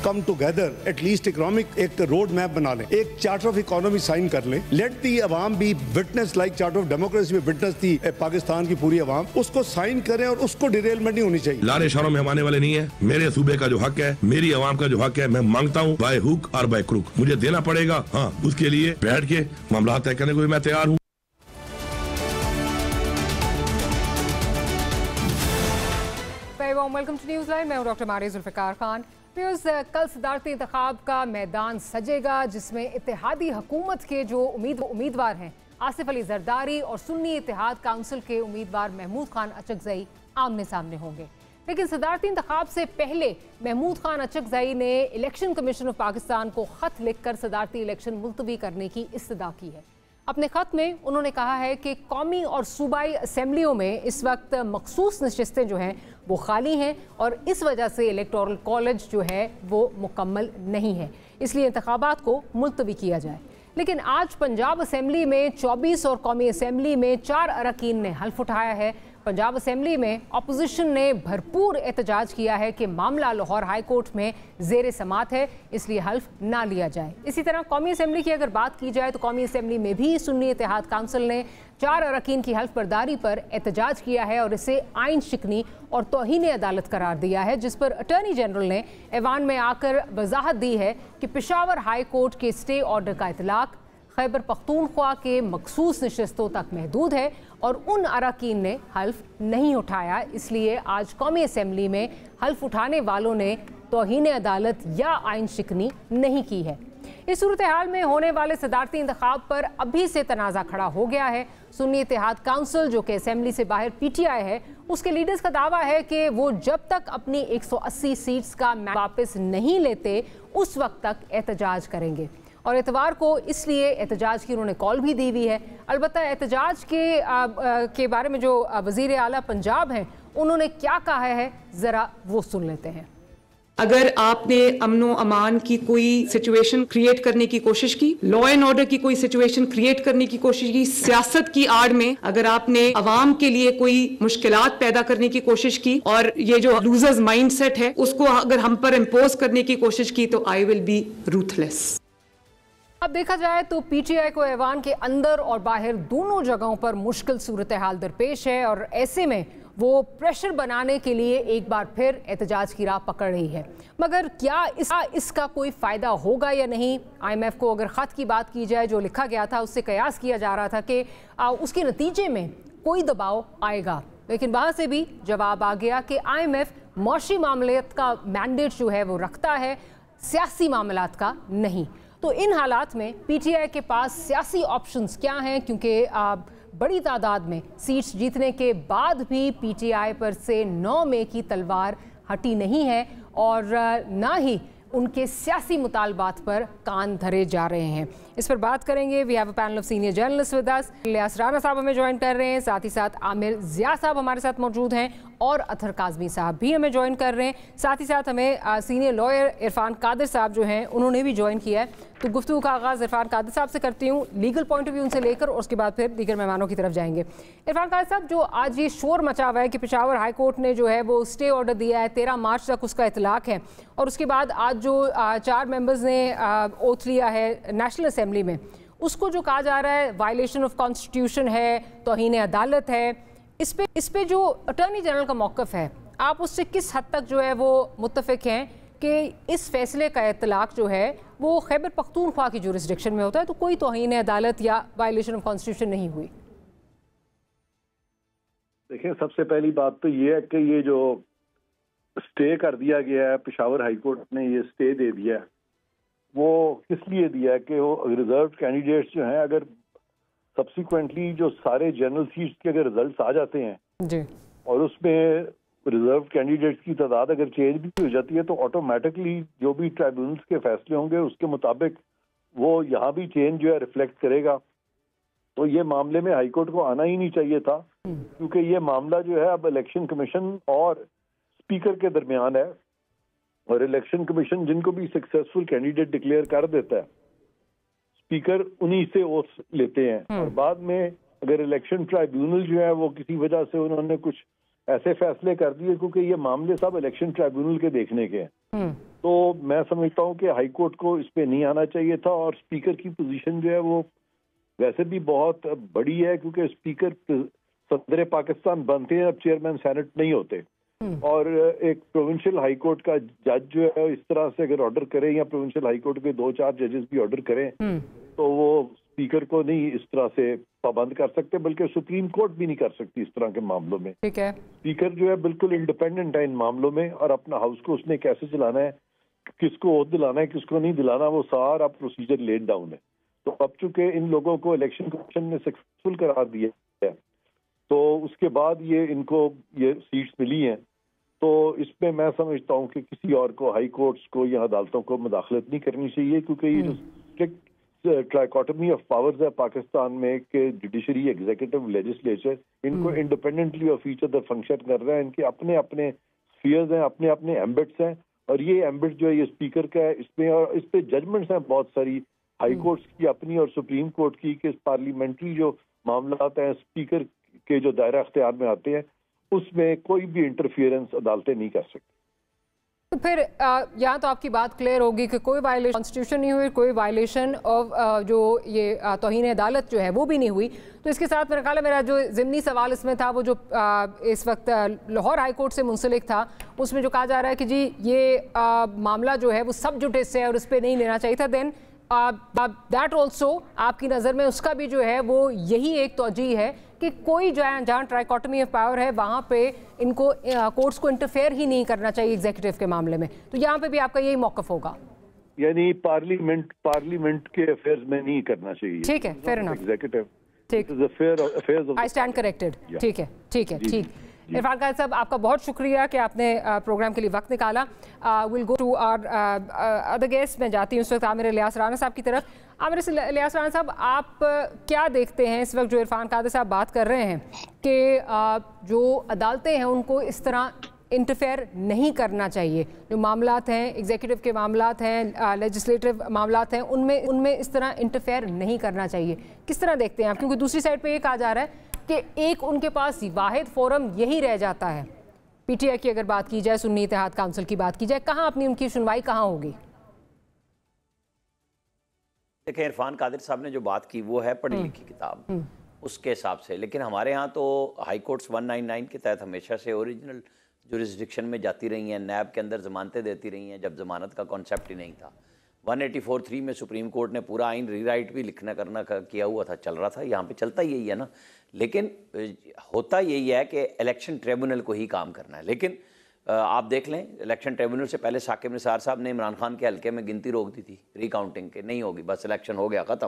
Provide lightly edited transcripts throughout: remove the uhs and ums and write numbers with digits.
Come together, at least economic एक road map बना लें, एक चार्टर ऑफ इकोनॉमी साइन कर लें, let the Awam B witness like charter of democracy में विटनेस थी पाकिस्तान की पूरी अवाम, उसको साइन करें और उसको डिरेलमेंट नहीं होनी चाहिए। लारे शारों में हम आने वाले नहीं है। मेरे सूबे का जो हक है, मेरी अवाम का जो हक है, मैं मांगता हूँ बाय हुक और बाय क्रुक, मुझे देना पड़ेगा। हाँ, उसके लिए बैठ के मामला तय करने को भी मैं तैयार हूँ। वेलकम टू न्यूज़ लाइव, मैं हूं डॉक्टर मारिया जुल्फिकार खान। कल सदारती इंतखाब का मैदान सजेगा, जिसमें इत्तेहादी हुकूमत के जो उम्मीदवार हैं आसिफ अली जरदारी और सुन्नी इत्तेहाद काउंसिल के उम्मीदवार महमूद खान अचकजई आमने सामने होंगे। लेकिन सदारती इंतखाब से पहले महमूद खान अचकजई ने इलेक्शन कमीशन ऑफ पाकिस्तान को खत लिखकर सदारती इलेक्शन मुलतवी करने की इस्तदा की है। अपने खत में उन्होंने कहा है कि कौमी और सूबाई असम्बलियों में इस वक्त मखसूस नशिस्तें जो हैं वो खाली हैं और इस वजह से इलेक्टोरल कॉलेज जो है वो मुकम्मल नहीं है, इसलिए इंतखाबात को मुलतवी किया जाए। लेकिन आज पंजाब असम्बली में 24 और कौमी असम्बली में 4 अरकान ने हल्फ उठाया है। पंजाब असम्बली में अपोजिशन ने भरपूर एहतजाज किया है कि मामला लाहौर हाई कोर्ट में ज़ेर समात है, इसलिए हल्फ ना लिया जाए। इसी तरह कौमी असम्बली की अगर बात की जाए तो कौमी असम्बली में भी सुन्नी इत्तेहाद काउंसिल ने 4 अरकान की हल्फ बर्दारी पर एहतजाज किया है और इसे आइन शिकनी और तौहीन अदालत करार दिया है, जिस पर अटॉर्नी जनरल ने ऐवान में आकर वजाहत दी है कि पेशावर हाई कोर्ट के स्टे ऑर्डर का इतलाक खैबर पख्तूनख्वा के मखसूस नशिस्तों तक महदूद है और उन अरकान ने हल्फ नहीं उठाया, इसलिए आज कौमी असम्बली में हल्फ उठाने वालों ने तौहीन अदालत या आइन शिकनी नहीं की है। इस सूरत हाल में होने वाले सदारती इंतखाब पर अभी से तनाज़ा खड़ा हो गया है। सुन्नी इत्तेहाद काउंसिल जो कि असम्बली से बाहर PTI है, उसके लीडर्स का दावा है कि वो जब तक अपनी 180 सीट्स का वापस नहीं लेते उस वक्त तक एहतजाज करेंगे और इतवार को इसलिए एहतजाज की उन्होंने कॉल भी दी हुई है। अलबत्ता एहतजाज के बारे में जो वज़ीर आला पंजाब हैं उन्होंने क्या कहा है, ज़रा वो सुन लेते हैं। अगर आपने अमनो अमान की कोई सिचुएशन क्रिएट करने की कोशिश की, लॉ एंड ऑर्डर की कोई सिचुएशन क्रिएट करने की कोशिश की, सियासत की आड़ में अगर आपने अवाम के लिए कोई मुश्किलात पैदा करने की कोशिश की और ये जो लूजर्स माइंडसेट है उसको अगर हम पर इम्पोज करने की कोशिश की, तो आई विल बी रूथलेस। अब देखा जाए तो PTI को ऐवान के अंदर और बाहर दोनों जगहों पर मुश्किल सूरत हाल दरपेश है और ऐसे में वो प्रेशर बनाने के लिए एक बार फिर एहतजाज की राह पकड़ रही है। मगर क्या इसका कोई फ़ायदा होगा या नहीं? IMF को अगर ख़त की बात की जाए जो लिखा गया था, उससे कयास किया जा रहा था कि उसके नतीजे में कोई दबाव आएगा, लेकिन वहाँ से भी जवाब आ गया कि IMF मौशी मामलात का मैंडेट जो है वो रखता है, सियासी मामलात का नहीं। तो इन हालात में PTI के पास सियासी ऑप्शंस क्या हैं, क्योंकि बड़ी तादाद में सीट्स जीतने के बाद भी PTI पर से 9 मई की तलवार हटी नहीं है और ना ही उनके सियासी मुतालबात पर कान धरे जा रहे हैं। इस पर बात करेंगे। We have a panel of senior journalist with us. Ilyas Rana साहब हमें ज्वाइन कर रहे हैं, साथ ही साथ आमिर ज़िया साहब हमारे साथ मौजूद हैं और अथर काज़मी साहब भी हमें ज्वाइन कर रहे हैं। साथ ही साथ हमें सीनियर लॉयर इरफान कादिर साहब जो हैं उन्होंने भी ज्वाइन किया है। तो गुफ्तगू का आगाज़ इरफान कादिर साहब से करती हूँ, लीगल पॉइंट ऑफ व्यू उनसे लेकर, और उसके बाद फिर दीगर मेहमानों की तरफ जाएंगे। इरफान कादिर साहब, जो आज ये शोर मचा हुआ है कि पेशावर हाई कोर्ट ने जो है वो स्टे ऑर्डर दिया है, 13 मार्च तक उसका इतलाक है, और उसके बाद आज जो 4 मेंबर्स ने ओथ लिया है नेशनल असम्बली में, उसको जो कहा जा रहा है वायलेशन ऑफ कॉन्स्टिट्यूशन है, तौहीन अदालत है, इस पे जो अटॉर्नी जनरल का मौक़िफ़ है, आप उससे किस हद तक जो है वो मुत्तफ़िक हैं कि इस फैसले का इतलाक जो है वो खैबर पख्तूनख्वा की जुरिस्डिक्शन में होता है, तो कोई तौहीन अदालत या वायलेशन ऑफ कॉन्स्टिट्यूशन नहीं हुई? देखिए, सबसे पहली बात तो ये है कि ये जो स्टे कर दिया गया है, पेशावर हाई कोर्ट ने ये स्टे दे दिया है, वो किस लिए दिया है कि वो रिजर्व कैंडिडेट्स जो हैं, अगर सब्सिक्वेंटली जो सारे जनरल सीट्स के अगर रिजल्ट्स आ जाते हैं जी, और उसमें रिजर्व कैंडिडेट्स की तादाद अगर चेंज भी हो जाती है, तो ऑटोमेटिकली जो भी ट्राइब्यूनल्स के फैसले होंगे उसके मुताबिक वो यहाँ भी चेंज जो है रिफ्लेक्ट करेगा। तो ये मामले में हाई कोर्ट को आना ही नहीं चाहिए था, क्योंकि ये मामला जो है अब इलेक्शन कमीशन और स्पीकर के दरमियान है, और इलेक्शन कमीशन जिनको भी सक्सेसफुल कैंडिडेट डिक्लेयर कर देता है, स्पीकर उन्हीं से ओथ लेते हैं, और बाद में अगर इलेक्शन ट्राइब्यूनल जो है वो किसी वजह से उन्होंने कुछ ऐसे फैसले कर दिए, क्योंकि ये मामले सब इलेक्शन ट्राइब्यूनल के देखने के हैं, तो मैं समझता हूँ कि हाई कोर्ट को इस पे नहीं आना चाहिए था, और स्पीकर की पोजीशन जो है वो वैसे भी बहुत बड़ी है, क्योंकि स्पीकर सदर पाकिस्तान बनते हैं, अब चेयरमैन सेनेट नहीं होते। और एक प्रोविंशियल हाई कोर्ट का जज जो है इस तरह से अगर ऑर्डर करे, या प्रोविंशियल हाई कोर्ट के 2-4 जजेस भी ऑर्डर करें, तो वो स्पीकर को नहीं इस तरह से पाबंद कर सकते, बल्कि सुप्रीम कोर्ट भी नहीं कर सकती इस तरह के मामलों में। ठीक है, स्पीकर जो है बिल्कुल इंडिपेंडेंट है इन मामलों में, और अपना हाउस को उसने कैसे चलाना है, किसको ओथ दिलाना है, किसको नहीं दिलाना, वो सारा प्रोसीजर लेड डाउन है। तो अब चूंकि इन लोगों को इलेक्शन कमीशन ने सक्सेसफुल करार दिया है, तो उसके बाद ये इनको ये सीट्स मिली हैं, तो इसमें मैं समझता हूँ कि किसी और को, हाई कोर्ट्स को या अदालतों को मुदाखलत नहीं करनी चाहिए, क्योंकि ये जो स्ट्रिक्ट ट्राइकोटमी ऑफ पावर्स है पाकिस्तान में कि जुडिशरी, एग्जीक्यूटिव, लेजिस्लेचर, इनको independently of each other function कर रहे हैं, इनके अपने अपने स्फीयर्स हैं, अपने अपने एम्बिट्स हैं, और ये एम्बिट जो है ये स्पीकर का है इसमें, और इस पे जजमेंट्स हैं बहुत सारी हाई कोर्ट्स की अपनी और सुप्रीम कोर्ट की, कि पार्लियामेंट्री जो मामला हैं स्पीकर के जो दायरा अख्तियार में आते हैं उसमें कोई भी इंटरफियरेंस अदालतें नहीं कर सकती। तो फिर यहाँ तो आपकी बात क्लियर होगी कि कोई वायलेशन कॉन्स्टिट्यूशन नहीं हुई, कोई वायलेशन ऑफ जो ये तौहीन अदालत जो है वो भी नहीं हुई। तो इसके साथ मेरा ख्याल है मेरा जो ज़िमनी सवाल इसमें था वो जो इस वक्त लाहौर हाई कोर्ट से मुंसलिक था, उसमें जो कहा जा रहा है कि जी ये मामला जो है वो सब जुडिस है और इस पर नहीं लेना चाहिए था, देन दैट ऑल्सो आपकी नज़र में उसका भी जो है वो यही एक तौजीह है कि कोई जहाँ ट्राइकोटमी ऑफ पावर है वहाँ पे इनको कोर्ट्स को इंटरफेयर ही नहीं करना चाहिए एग्जीक्यूटिव के मामले में। तो यहाँ पे भी आपका यही मौक़िफ़ होगा, यानी पार्लियामेंट के अफेयर्स में नहीं करना चाहिए। ठीक है, फेयर इनफ, एग्जीक्यूटिव, ठीक, आई स्टैंड करेक्टेड। ठीक है, ठीक है, ठीक। इरफान कादिर साहब, आपका बहुत शुक्रिया कि आपने प्रोग्राम के लिए वक्त निकाला। Will go to our other guest. मैं जाती हूँ इस वक्त आमिर इलियास राना साहब की तरफ। आमिर इलियास राना साहब, आप क्या देखते हैं इस वक्त जो इरफान कादिर साहब बात कर रहे हैं कि जो अदालतें हैं उनको इस तरह इंटरफेयर नहीं करना चाहिए, जो मामलात हैं एग्जीक्यूटिव के मामलात हैं, लेजिस्लेटिव मामलात हैं, उनमें इस तरह इंटरफेयर नहीं करना चाहिए, किस तरह देखते हैं आप? क्योंकि दूसरी साइड पे ये कहा जा रहा है कि एक उनके पास वाहिद फोरम यही रह जाता है। पीटीआई की अगर बात की जाए, सुन्नी इत्तेहाद काउंसिल की बात की जाए, कहाँ अपनी उनकी सुनवाई कहाँ होगी? देखिए, इरफान कादिर साहब ने जो बात की वो है पढ़ी लिखी किताब उसके हिसाब से, लेकिन हमारे यहाँ तो हाई कोर्ट्स 199 के तहत हमेशा से ओरिजिनल जुरिस्डिक्शन में जाती रही हैं, नैब के अंदर ज़मानतें देती रही हैं, जब ज़मानत का कॉन्सेप्ट ही नहीं था। 184(3) में सुप्रीम कोर्ट ने पूरा आइन रीराइट भी लिखना करना किया हुआ था, चल रहा था, यहाँ पे चलता यही है ना। लेकिन होता यही है कि इलेक्शन ट्रिब्यूनल को ही काम करना है। लेकिन आप देख लें, इलेक्शन ट्रिब्यूनल से पहले साकिब निसार साहब ने इमरान खान के हल्के में गिनती रोक दी थी रिकाउंटिंग के, नहीं होगी, बस इलेक्शन हो गया, ख़त्म।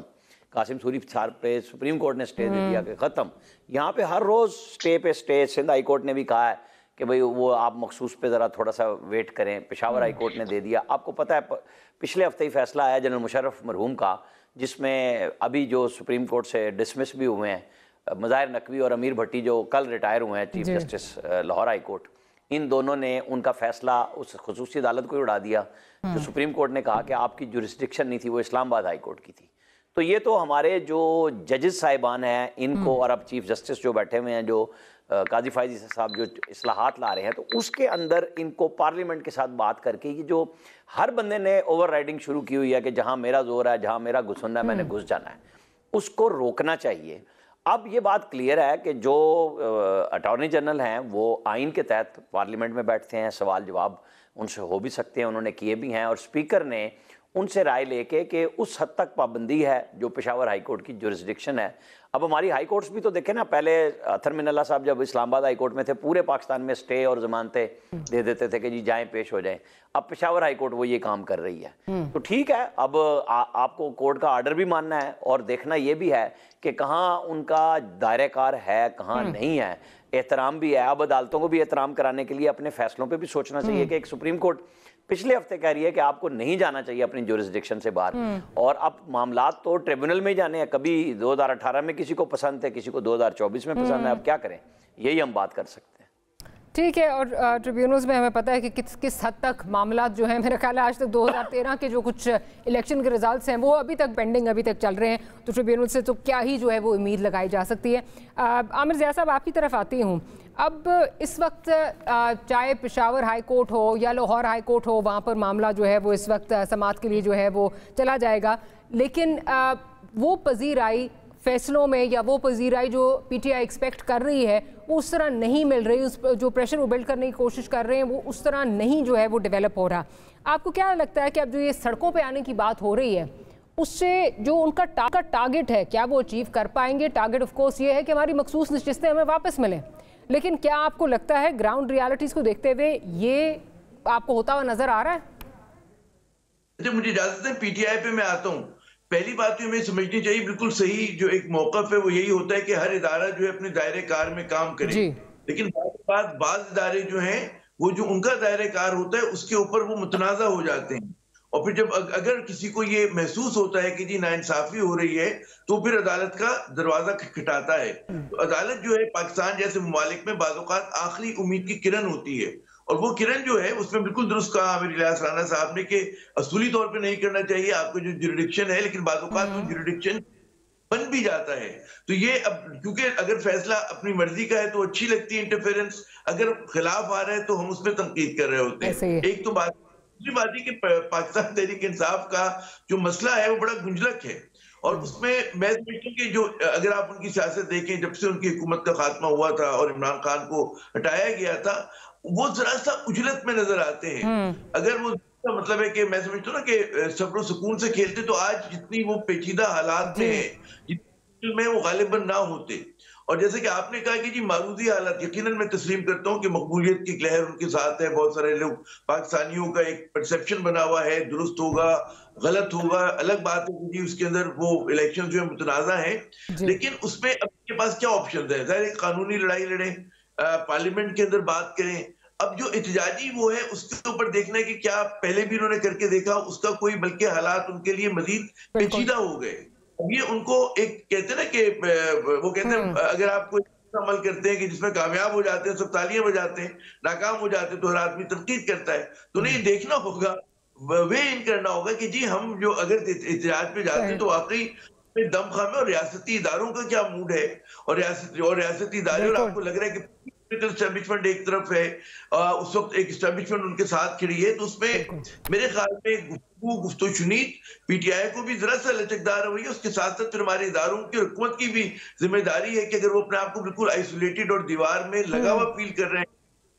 कासिम सूरी साहब पे सुप्रीम कोर्ट ने स्टे दे दिया कि ख़त्म। यहाँ पे हर रोज़ स्टे पे स्टे। सिंध हाई कोर्ट ने भी कहा है कि भाई वो आप मखसूस पे ज़रा थोड़ा सा वेट करें। पेशावर हाई कोर्ट ने दे दिया। आपको पता है पिछले हफ्ते ही फैसला आया जनरल मुशर्रफ मरहूम का, जिसमें अभी जो सुप्रीम कोर्ट से डिसमिस भी हुए हैं मज़ाहिर नकवी और अमीर भट्टी, जो कल रिटायर हुए हैं chief justice Lahore high court, इन दोनों ने उनका फैसला उस खुसूसी अदालत को ही उड़ा दिया जो सुप्रीम कोर्ट ने कहा कि आपकी जुरिस्डिक्शन नहीं थी, वो इस्लामाबाद हाई कोर्ट की थी। तो ये तो हमारे जो जजेस साहिबान हैं इनको, और अब चीफ जस्टिस जो बैठे हुए हैं, जो काजी फायजी साहब जो इस्लाहात ला रहे हैं, तो उसके अंदर इनको पार्लियामेंट के साथ बात करके ये जो हर बंदे ने ओवर राइडिंग शुरू की हुई है कि जहां मेरा जोर है, जहां मेरा घुसना है, मैंने घुस जाना है, उसको रोकना चाहिए। अब ये बात क्लियर है कि जो अटॉर्नी जनरल हैं वो आइन के तहत पार्लियामेंट में बैठते हैं, सवाल जवाब उनसे हो भी सकते हैं, उन्होंने किए भी हैं, और स्पीकर ने उनसे राय लेके कि उस हद तक पाबंदी है जो पेशावर हाई कोर्ट की जुरिस्डिक्शन है। अब हमारी हाई कोर्ट्स भी तो देखें ना, पहले अतर मिनल्ला साहब जब इस्लामाबाद हाई कोर्ट में थे, पूरे पाकिस्तान में स्टे और जमानतें दे देते थे कि जी जाएं, पेश हो जाएं। अब पेशावर हाई कोर्ट वो ये काम कर रही है। तो ठीक है, अब आपको कोर्ट का आर्डर भी मानना है और देखना ये भी है कि कहाँ उनका दायरे कार है, कहाँ नहीं है, एहतराम भी है। अब अदालतों को भी एहतराम कराने के लिए अपने फैसलों पर भी सोचना चाहिए कि एक सुप्रीम कोर्ट पिछले हफ्ते कह रही है कि आपको नहीं जाना चाहिए अपनी जुरिस्डिक्शन से बाहर, और अब मामलात तो ट्रिब्यूनल में ही जाने हैं। कभी 2018 में किसी को पसंद थे, किसी को 2024 में पसंद है, अब क्या करें, यही हम बात कर सकते हैं। ठीक है, और ट्रिब्यूनल्स में हमें पता है कि किस हद तक मामला जो है, मेरा ख्याल है आज तक 2013 के जो कुछ इलेक्शन के रिजल्ट्स हैं वो अभी तक पेंडिंग, अभी तक चल रहे हैं, तो ट्रिब्यूनल से तो क्या ही जो है वो उम्मीद लगाई जा सकती है। आमिर ज़िया साहब, आपकी तरफ आती हूँ। अब इस वक्त चाहे पेशावर हाई कोर्ट हो या लाहौर हाई कोर्ट हो, वहाँ पर मामला जो है वो इस वक्त समाअत के लिए जो है वो चला जाएगा, लेकिन वो पजीराई फैसलों में या वो पजीराई जो पीटीआई एक्सपेक्ट कर रही है वो उस तरह नहीं मिल रही। उस जो प्रेशर वो बिल्ड करने की कोशिश कर रहे हैं वो उस तरह नहीं जो है वो डेवलप हो रहा। आपको क्या लगता है कि अब जो ये सड़कों पे आने की बात हो रही है उससे जो उनका टारगेट है क्या वो अचीव कर पाएंगे? टारगेट ऑफ कोर्स ये है कि हमारी मखसूस नशिस्तें हमें वापस मिलें, लेकिन क्या आपको लगता है ग्राउंड रियलिटीज को देखते हुए ये आपको होता हुआ नजर आ रहा है? मुझे इजाजत है, पीटीआई पे मैं आता हूँ। पहली बात तो हमें समझनी चाहिए, बिल्कुल सही जो एक मौकफ है वो यही होता है कि हर इदारा जो है अपने दायरे कार में काम करे, लेकिन बाज इदारे जो हैं वो जो उनका दायरे कार होता है उसके ऊपर वो मुतनाज़ा हो जाते हैं। और फिर जब अगर किसी को ये महसूस होता है कि जी नाइंसाफी हो रही है तो फिर अदालत का दरवाजा खटखटाता है। तो अदालत जो है पाकिस्तान जैसे ममालिक में बाज़ औक़ात आखिरी उम्मीद की किरण होती है, और वो किरण जो है उसमें बिल्कुल दुरुस्त कहा आमिर इलियास राना साहब ने कि असूली तौर पे नहीं करना चाहिए आपको जो जुरिडिक्शन है, लेकिन बाज़ औक़ात वो जुरिडिक्शन बन भी जाता है। तो ये अब क्योंकि अगर फैसला अपनी मर्जी का है तो अच्छी लगती है इंटरफेरेंस, अगर खिलाफ आ रहा है तो हम उसमें तनकीद कर रहे होते हैं। एक तो बात, दूसरी बात है कि पाकिस्तान तहरीक इंसाफ का जो मसला है वो बड़ा गुंजलक है, और उसमें मैं समझता हूँ कि जो अगर आप उनकी सियासत देखें जब से उनकी हुकूमत का खात्मा हुआ था और इमरान खान को हटाया गया था, वो जरा सा उजलत में नजर आते हैं। अगर वो मतलब है कि मैं समझता हूँ ना कि सब्र सुकून से खेलते तो आज जितनी वो पेचीदा हालात में है में वो गालिबन ना होते। और जैसे कि आपने कहा कि जी मारूजी हालात, यकीनन मैं तस्लीम करता हूँ कि मकबूलियत की लहर उनके साथ है। बहुत सारे लोग पाकिस्तानियों का एक परसेप्शन बना हुआ है, दुरुस्त होगा गलत होगा अलग बात है कि उसके अंदर वो इलेक्शन जो है मुतनाज़ा है, लेकिन उसमें आपके पास क्या ऑप्शन है? ज़ाहिर कानूनी लड़ाई लड़े, पार्लियामेंट के अंदर बात करें। अब जो एहतजाजी वो है उसके ऊपर देखना है कि क्या पहले भी उन्होंने करके देखा उसका कोई, बल्कि हालात उनके लिए मजीद पेचीदा हो गए। अब ये उनको एक कहते हैं ना कि वो कहते हैं अगर आप कोई अमल करते हैं कि जिसमें कामयाब हो जाते हैं सब तालियां बजाते हैं, नाकाम हो जाते हैं तो हर आदमी तनकीद करता है। तो उन्हें ये देखना होगा, वे इन करना होगा कि जी हम जो अगर एहतजाज पे जाते हैं तो वाकई दम खामे और रियासती इदारों का क्या मूड है, और रियासती इदारे, और आपको लग रहा है कि एस्टैब्लिशमेंट एक तरफ है, उस वक्त एक एस्टैब्लिशमेंट उनके साथ खड़ी है, तो उसमें मेरे ख्याल में गुफ्तगू-शुनीद पीटीआई को भी जरा सा लचकदार रवैया, उसके साथ साथ फिर हमारे इदारों की हुकूमत की भी जिम्मेदारी है कि अगर वो अपने आप को बिल्कुल आइसोलेटेड और दीवार में लगा हुआ फील कर रहे हैं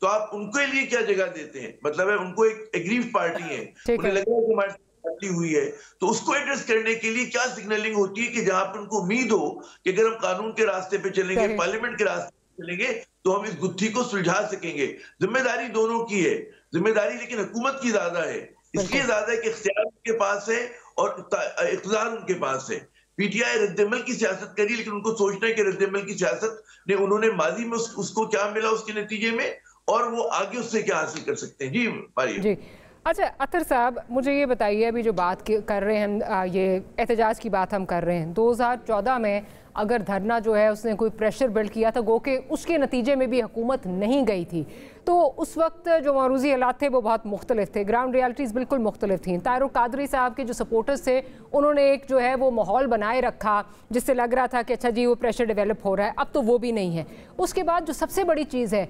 तो आप उनके लिए क्या जगह देते हैं? मतलब है उनको एक एग्रीव पार्टी है, उन्हें लग रहा है कि हमारे हुई है, तो उसको एड्रेस करने के लिए क्या सिग्नलिंग होती है कि जहां पर उनको उम्मीद हो कि अगर हम कानून के रास्ते पे चलेंगे, पार्लियामेंट के रास्ते पे चलेंगे तो हम इस गुत्थी को सुलझा सकेंगे। जिम्मेदारी दोनों की है, जिम्मेदारी लेकिन हुकूमत की ज्यादा है, इसलिए ज्यादा है कि इख्तियार उनके पास है और इख्तियार उनके पास है। पीटीआई रद्दमल की सियासत करी, लेकिन उनको सोचना है कि रद्दमल की सियासत ने उन्होंने माजी में उसको क्या मिला उसके नतीजे में, और वो आगे उससे क्या हासिल कर सकते हैं। जी मारिए। अच्छा अतर साहब, मुझे ये बताइए, अभी जो बात कर रहे हैं ये एहतजाज की बात हम कर रहे हैं, 2014 में अगर धरना जो है उसने कोई प्रेशर बिल्ड किया था, गो के उसके नतीजे में भी हुकूमत नहीं गई थी, तो उस वक्त जो मारूजी हालात थे वो बहुत मुख्तलिफ थे, ग्राउंड रियलिटीज़ बिल्कुल मुख्तलिफ थी। तारुक कादरी साहब के जो सपोर्टर्स थे उन्होंने एक जो है वो माहौल बनाए रखा जिससे लग रहा था कि अच्छा जी वो प्रेशर डेवलप हो रहा है, अब तो वो भी नहीं है। उसके बाद जो सबसे बड़ी चीज़ है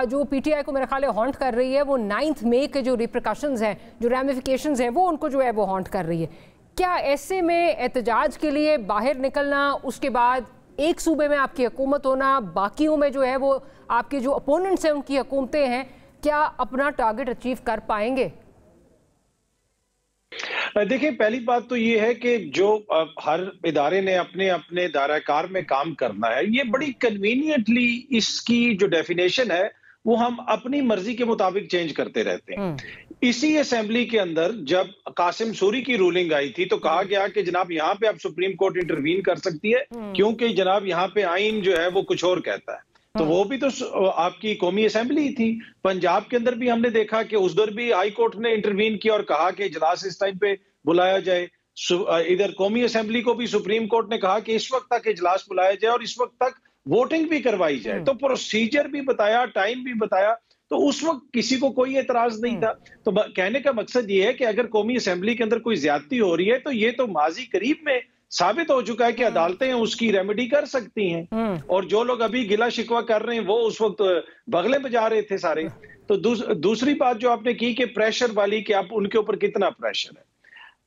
जो पीटीआई को मेरे ख्याल है हॉन्ट कर रही है, वो 9 मई के जो रिप्रिकॉशंस हैं, जो रैमिफिकेशंस हैं, वो उनको जो है वो हॉन्ट कर रही है। क्या ऐसे में एहतजाज के लिए बाहर निकलना, उसके बाद एक सूबे में आपकी हुकूमत होना, बाकियों में जो है वो आपके जो अपोनेंट्स हैं उनकी हुकूमतें हैं, क्या अपना टारगेट अचीव कर पाएंगे? देखिए, पहली बात तो ये है कि जो हर इदारे ने अपने अपने दायरा-कार में काम करना है, ये बड़ी कन्वीनियंटली इसकी जो डेफिनेशन है वो हम अपनी मर्जी के मुताबिक चेंज करते रहते हैं। इसी असेंबली के अंदर जब कासिम सूरी की रूलिंग आई थी तो कहा गया कि जनाब यहाँ पे अब सुप्रीम कोर्ट इंटरवीन कर सकती है क्योंकि जनाब यहाँ पे आइन जो है वो कुछ और कहता है। तो वो भी तो आपकी कौमी असेंबली थी। पंजाब के अंदर भी हमने देखा कि उधर भी हाई कोर्ट ने इंटरवीन किया और कहा कि इजलास इस टाइम पे बुलाया जाए। इधर कौमी असेंबली को भी सुप्रीम कोर्ट ने कहा कि इस वक्त तक इजलास बुलाया जाए और इस वक्त तक वोटिंग भी करवाई जाए। तो प्रोसीजर भी बताया, टाइम भी बताया, तो उस वक्त किसी को कोई एतराज नहीं था। तो कहने का मकसद ये है कि अगर कौमी असेंबली के अंदर कोई ज्यादती हो रही है तो ये तो माजी करीब में साबित हो चुका है कि अदालतें उसकी रेमेडी कर सकती हैं। और जो लोग अभी गिला शिकवा कर रहे हैं वो उस वक्त बगले बजा रहे थे सारे। तो दूसरी बात जो आपने की कि प्रेशर वाली, कि आप उनके ऊपर कितना प्रेशर है।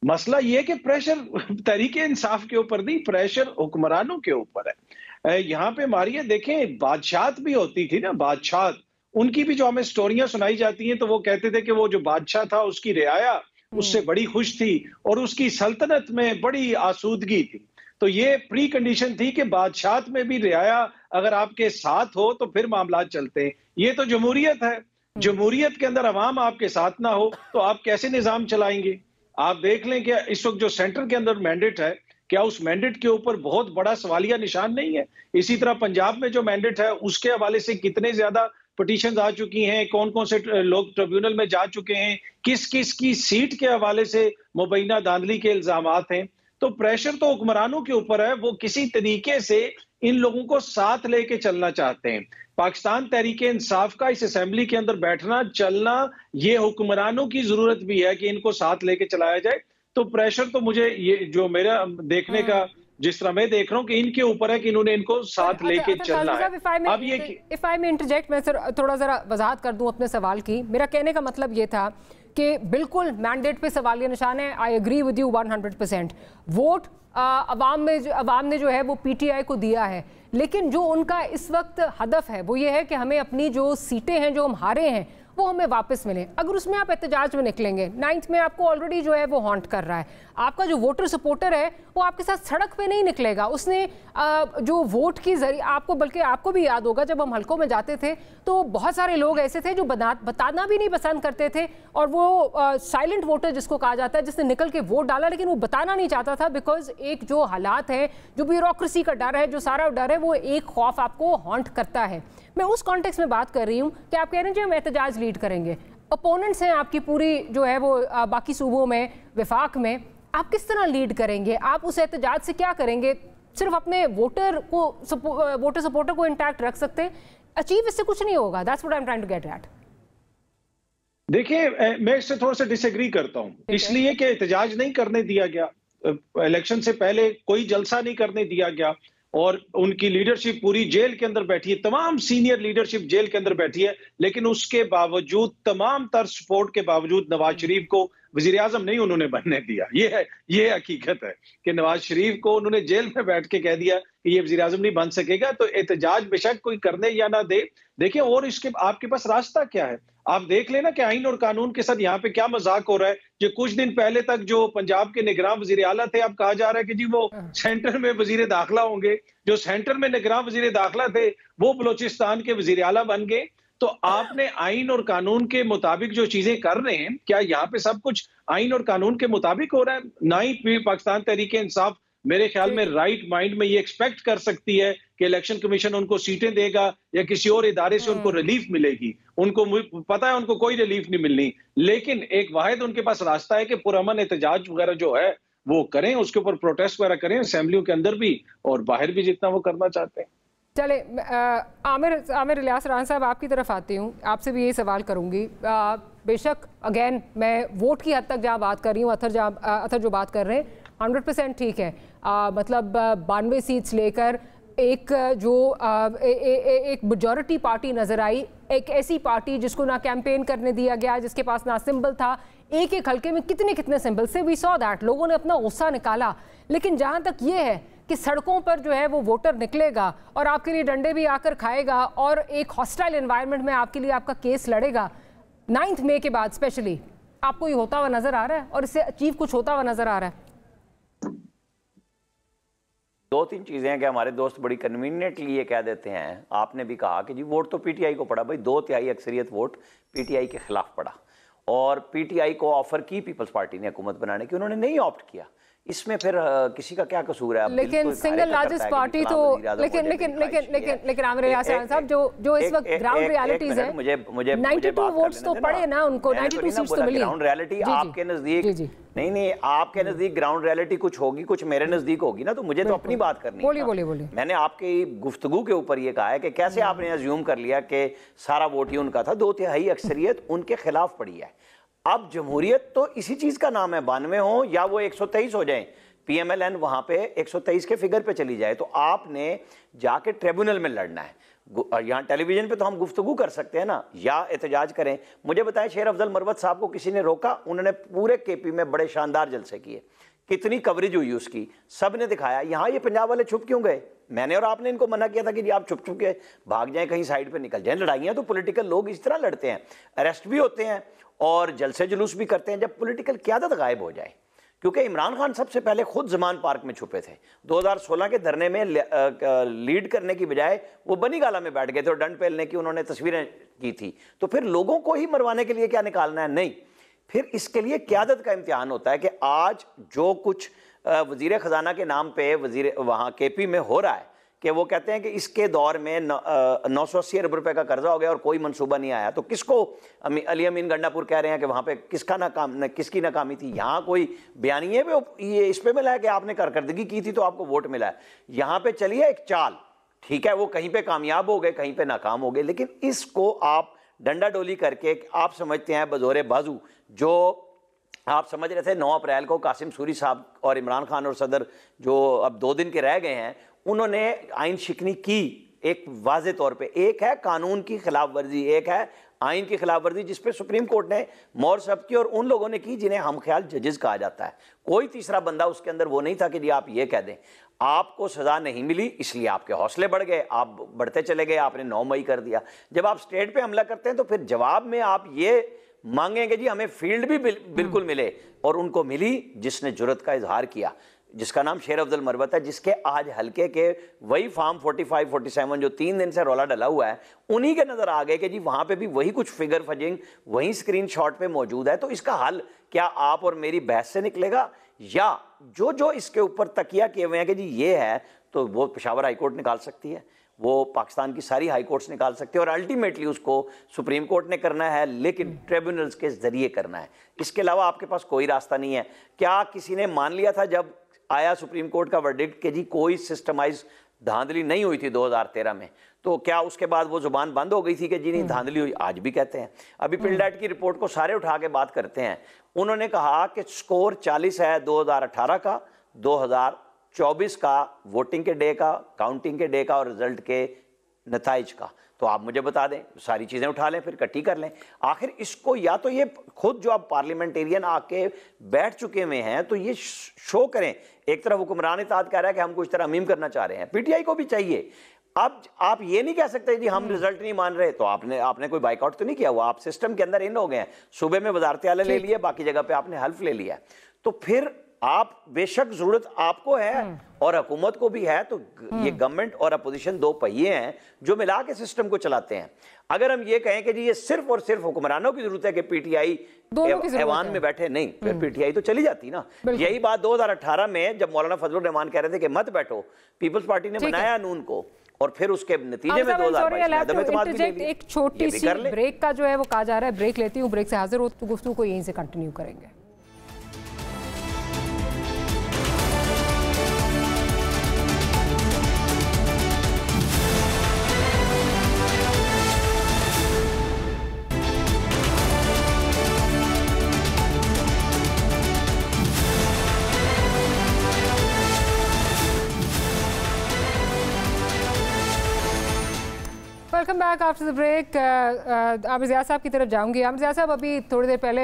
मसला ये है कि प्रेशर तहरीके इंसाफ के ऊपर नहीं, प्रेशर हुक्मरानों के ऊपर है। यहाँ पे मारिए देखें, बादशाहत भी होती थी ना, बादशाह उनकी भी जो हमें स्टोरियां सुनाई जाती हैं तो वो कहते थे कि वो जो बादशाह था उसकी रियाया उससे बड़ी खुश थी और उसकी सल्तनत में बड़ी आसूदगी थी। तो ये प्री कंडीशन थी कि बादशाहत में भी रियाया अगर आपके साथ हो तो फिर मामला चलते हैं। ये तो जमहूरियत है, जमहूरियत के अंदर अवाम आपके साथ ना हो तो आप कैसे निजाम चलाएंगे। आप देख लें कि इस वक्त जो सेंटर के अंदर मैंडेट है, क्या उस मैंडेट के ऊपर बहुत बड़ा सवालिया निशान नहीं है। इसी तरह पंजाब में जो मैंडेट है उसके हवाले से कितने ज्यादा पिटीशंस आ चुकी हैं, कौन कौन से लोग ट्रिब्यूनल में जा चुके हैं, किस किस की सीट के हवाले से मुबैना धांधली के इल्जामात हैं। तो प्रेशर तो हुक्मरानों के ऊपर है, वो किसी तरीके से इन लोगों को साथ लेके चलना चाहते हैं। पाकिस्तान तहरीके इंसाफ का इस असेंबली के अंदर बैठना चलना, ये हुक्मरानों की जरूरत भी है कि इनको साथ लेके चलाया जाए। तो प्रेशर तो मुझे ये जो मेरा देखने का, जिस तरह मैं देख रहा हूँ कि इनके ऊपर है कि इन्होंने इनको साथ लेके चलना है। अब ये इफ आई मे इंटरजेक्ट, मैं थोड़ा जरा वजाहत कर दूं अपने सवाल की। मेरा कहने का मतलब ये था कि बिल्कुल मैंडेट पे सवालिया निशान है। I agree with you 100%। Vote अवाम ने जो है वो पीटीआई को दिया है, लेकिन जो उनका इस वक्त हदफ है वो ये है कि हमें अपनी जो सीटें हैं जो हम हारे हैं वो हमें वापस मिले। अगर उसमें आप एहतजाज में निकलेंगे, 9th में आपको ऑलरेडी जो है वो हॉन्ट कर रहा है। आपका जो वोटर सपोर्टर है वो आपके साथ सड़क पे नहीं निकलेगा। उसने जो वोट की जरिए आपको, बल्कि आपको भी याद होगा जब हम हलकों में जाते थे तो बहुत सारे लोग ऐसे थे जो बताना भी नहीं पसंद करते थे, और वो साइलेंट वोटर जिसको कहा जाता है, जिसने निकल के वोट डाला लेकिन वो बताना नहीं चाहता था, बिकॉज एक जो हालात है, जो ब्यूरोक्रेसी का डर है, जो सारा डर है, वो एक खौफ आपको हॉन्ट करता है। मैं उस कॉन्टेक्स्ट में बात कर रही हूँ कि आप कह रहे हैं कि हम एहतजाज लीड करेंगे, अपोनेंट्स हैं आपकी पूरी जो है वो बाकी सूबों में, विफाक में, आप किस तरह लीड करेंगे? आप उस एहतजाज से क्या करेंगे? सिर्फ अपने वोटर सपोर्टर को इंटैक्ट रख सकते हैं, अचीव इससे कुछ नहीं होगा। That's what I am trying to get at. देखिए, मैं इससे थोड़ा सा डिसएग्री करता हूं, इसलिए कि एहतजाज नहीं करने दिया गया, इलेक्शन से पहले कोई जलसा नहीं करने दिया गया, और उनकी लीडरशिप पूरी जेल के अंदर बैठी है, तमाम सीनियर लीडरशिप जेल के अंदर बैठी है, लेकिन उसके बावजूद, तमाम तर सपोर्ट के बावजूद नवाज शरीफ को वजीर आजम नहीं उन्होंने बनने दिया। ये हकीकत है कि नवाज शरीफ को उन्होंने जेल में बैठ के कह दिया कि ये वजीर आजम नहीं बन सकेगा। तो एहतजाज बेशक कोई करने या ना दे, देखिए, और इसके आपके पास रास्ता क्या है। आप देख लेना कि आइन और कानून के साथ यहाँ पे क्या मजाक हो रहा है। जो कुछ दिन पहले तक जो पंजाब के निगरान वजीर आला थे, अब कहा जा रहा है कि जी वो सेंटर में वजीर दाखिला होंगे। जो सेंटर में निगरान वजीर दाखिला थे वो बलोचिस्तान के वजीर आला बन गए। तो आपने आइन और कानून के मुताबिक जो चीजें कर रहे हैं, क्या यहाँ पे सब कुछ आइन और कानून के मुताबिक हो रहा है? ना ही पाकिस्तान तहरीके इंसाफ मेरे ख्याल में राइट माइंड में ये एक्सपेक्ट कर सकती है कि इलेक्शन कमीशन उनको सीटें देगा या किसी और इदारे से उनको रिलीफ मिलेगी। उनको पता है उनको कोई रिलीफ नहीं मिलनी, लेकिन एक वाहिद उनके पास रास्ता है कि पुरअमन एहतजाज वगैरह जो है वो करें, उसके ऊपर प्रोटेस्ट वगैरह करें, असेंबलियों के अंदर भी और बाहर भी, जितना वो करना चाहते हैं। चले, आमिर इलियास राना साहब, आपकी तरफ आती हूँ, आपसे भी ये सवाल करूँगी। बेशक अगेन मैं वोट की हद तक जहाँ बात कर रही हूँ, अथर जो बात कर रहे हैं 100% ठीक है। मतलब 92 सीट्स लेकर एक जो एक मेजॉरिटी पार्टी नजर आई, एक ऐसी पार्टी जिसको ना कैंपेन करने दिया गया, जिसके पास ना सिंबल था। एक एक हल्के में कितने सिंबल से, वी सॉ दैट, लोगों ने अपना गुस्सा निकाला। लेकिन जहां तक ये है कि सड़कों पर जो है वो वोटर निकलेगा और आपके लिए डंडे भी आकर खाएगा और एक हॉस्टाइल एनवायरनमेंट में आपके लिए आपका केस लड़ेगा, 9 मई के बाद स्पेशली, आपको ये होता हुआ नजर आ रहा है और इससे अचीव कुछ होता हुआ नजर आ रहा है? 2-3 चीज़ें हैं कि हमारे दोस्त बड़ी कन्वीनियंटली ये कह देते हैं। आपने भी कहा कि जी वोट तो पीटीआई को पड़ा, भाई 2/3 अक्सरियत वोट पीटीआई के खिलाफ पड़ा, और पीटीआई को ऑफर की पीपल्स पार्टी ने हुकूमत बनाने की, उन्होंने नहीं ऑप्ट किया। इसमें फिर किसी का क्या कसूर है? लेकिन सिंगल लार्जेस्ट पार्टी तो, लेकिन आमिर इलियास साहब, जो इस वक्त ग्राउंड रियलिटीज है, मुझे 92 वोट्स तो पड़े ना उनको, 92 सीट्स तो मिली। ग्राउंड रियलिटी आपके नजदीक नहीं, आपके नजदीक ग्राउंड रियलिटी कुछ होगी, कुछ मेरे नजदीक होगी ना, तो मुझे तो अपनी बात करनी है। बोलिए। मैंने आपकी गुफ्तगू के ऊपर ये कहा है कि कैसे आपने अज्यूम कर लिया कि सारा वोट ही उनका था, 2/3 अक्सरियत उनके खिलाफ पड़ी है। अब जमहूरियत तो इसी चीज का नाम है, 92 हो या वो 123 हो जाए, PMLN वहां पे 123 के फिगर पे चली जाए, तो आपने जाके ट्रिब्यूनल में लड़ना है। यहाँ टेलीविजन पे तो हम गुफ्तगू कर सकते हैं ना, या एहतजाज करें। मुझे बताएं, शेर अफजल मरवत साहब को किसी ने रोका? उन्होंने पूरे KP में बड़े शानदार जलसे किए, कितनी कवरेज हुई उसकी, सब ने दिखाया। यहाँ ये पंजाब वाले छुप क्यों गए? मैंने और आपने इनको मना किया था कि जी आप छुप छुप के भाग जाएं, कहीं साइड पे निकल जाएं। लड़ाइयाँ तो पॉलिटिकल लोग इस तरह लड़ते हैं, अरेस्ट भी होते हैं और जलसे जुलूस भी करते हैं जब पॉलिटिकल क़यादत गायब हो जाए। क्योंकि इमरान खान सबसे पहले खुद जमान पार्क में छुपे थे। 2016 के धरने में लीड करने की बजाय वो बनी गाला में बैठ गए थे और डंड पेलने की उन्होंने तस्वीरें की थी। तो फिर लोगों को ही मरवाने के लिए क्या निकालना है? नहीं, फिर इसके लिए क़यादत का इम्तिहान होता है कि आज जो कुछ वजीर ख़जाना के नाम पे वजीर वहाँ KP में हो रहा है कि वो कहते हैं कि इसके दौर में 980 अरब रुपए का कर्जा हो गया और कोई मंसूबा नहीं आया, तो किसको अली अमीन गंडापुर कह रहे हैं कि वहाँ पे किसकी नाकामी थी? यहाँ कोई बयानिए पे ये इस पे मिला है कि आपने कारकर्दगी की थी तो आपको वोट मिला है। यहाँ पे चलिए एक चाल, ठीक है, वो कहीं पे कामयाब हो गए, कहीं पे नाकाम हो गए, लेकिन इसको आप डंडा डोली करके आप समझते हैं बजोरे बाजू, जो आप समझ रहे थे 9 अप्रैल को कासिम सूरी साहब और इमरान खान और सदर जो अब 2 दिन के रह गए हैं, उन्होंने आइन शिकनी की एक वाजे तौर पे। एक है कानून की खिलाफ वर्जी, एक है आइन की खिलाफ वर्जी, जिस पे सुप्रीम कोर्ट ने मोहर सब की और उन लोगों ने की जिन्हें हम ख्याल जजेस कहा जाता है। कोई तीसरा बंदा उसके अंदर वो नहीं था कि जी आप ये कह दें। आपको सजा नहीं मिली इसलिए आपके हौसले बढ़ गए, आप बढ़ते चले गए, आपने 9 मई कर दिया। जब आप स्टेट पे हमला करते हैं तो फिर जवाब में आप ये मांगेंगे जी हमें फील्ड भी बिल्कुल मिले, और उनको मिली जिसने जुर्रत का इजहार किया, जिसका नाम शेर अफजल मरवत है, जिसके आज हल्के के वही फार्म 45-47 जो 3 दिन से रौला डला हुआ है, उन्हीं के नजर आ गए कि जी वहां पे भी वही कुछ फिगर फजिंग वही स्क्रीनशॉट पे मौजूद है। तो इसका हल क्या आप और मेरी बहस से निकलेगा, या जो जो इसके ऊपर तकिया किए हुए हैं कि जी ये है, तो वो पेशावर हाईकोर्ट निकाल सकती है, वो पाकिस्तान की सारी हाई कोर्ट्स निकाल सकते हैं, और अल्टीमेटली उसको सुप्रीम कोर्ट ने करना है, लेकिन ट्रिब्यूनल्स के जरिए करना है। इसके अलावा आपके पास कोई रास्ता नहीं है। क्या किसी ने मान लिया था जब आया सुप्रीम कोर्ट का वर्डिक्ट कि जी कोई सिस्टमाइज धांधली नहीं हुई थी 2013 में, तो क्या उसके बाद वो जुबान बंद हो गई थी कि जी नहीं धांधली हुई? आज भी कहते हैं। अभी पिल्डाइट की रिपोर्ट को सारे उठा के बात करते हैं। उन्होंने कहा कि स्कोर 40 है 2018 का, 2024 का, वोटिंग के डे का, काउंटिंग के डे का और रिजल्ट के नताइज का। तो आप मुझे बता दें, सारी चीज़ें उठा लें, फिर इकट्ठी कर लें। आखिर इसको या तो ये खुद जो अब पार्लियामेंटेरियन आके बैठ चुके हुए हैं तो ये शो करें। एक तरफ हुक्मरान इत्तेहाद कह रहा है कि हम कुछ तरमीम करना चाह रहे हैं, PTI को भी चाहिए। अब आप ये नहीं कह सकते जी हम रिजल्ट नहीं मान रहे, तो आपने कोई बाइकआउट तो नहीं किया हुआ, आप सिस्टम के अंदर इन हो गए हैं। सूबे में वजारत आला ले लिया, बाकी जगह पे आपने हल्फ ले लिया। तो फिर आप बेशक जरूरत आपको है और हुकूमत को भी है, तो ये गवर्नमेंट और अपोजिशन 2 पहिए हैं जो मिला के सिस्टम को चलाते हैं। अगर हम ये कहें कि जी ये सिर्फ और सिर्फ हुक्मरानों की जरूरत है कि PTI ऐवान में बैठे, नहीं, फिर PTI तो चली जाती ना। यही बात 2018 में जब मौलाना फजलुर रहमान कह रहे थे कि मत बैठो, पीपल्स पार्टी ने बनाया नून को, और फिर उसके नतीजे में 2022 एक छोटी सी ब्रेक का जो है वो कहा जा रहा है, ब्रेक लेती हूँ, ब्रेक से हाजिर हो तो गुफ्तगू को यहीं से कंटिन्यू करेंगे। Welcome back after the break. Aamir Zia साहब की तरफ जाऊंगी। आमिर ज़िया साहब, अभी थोड़ी देर पहले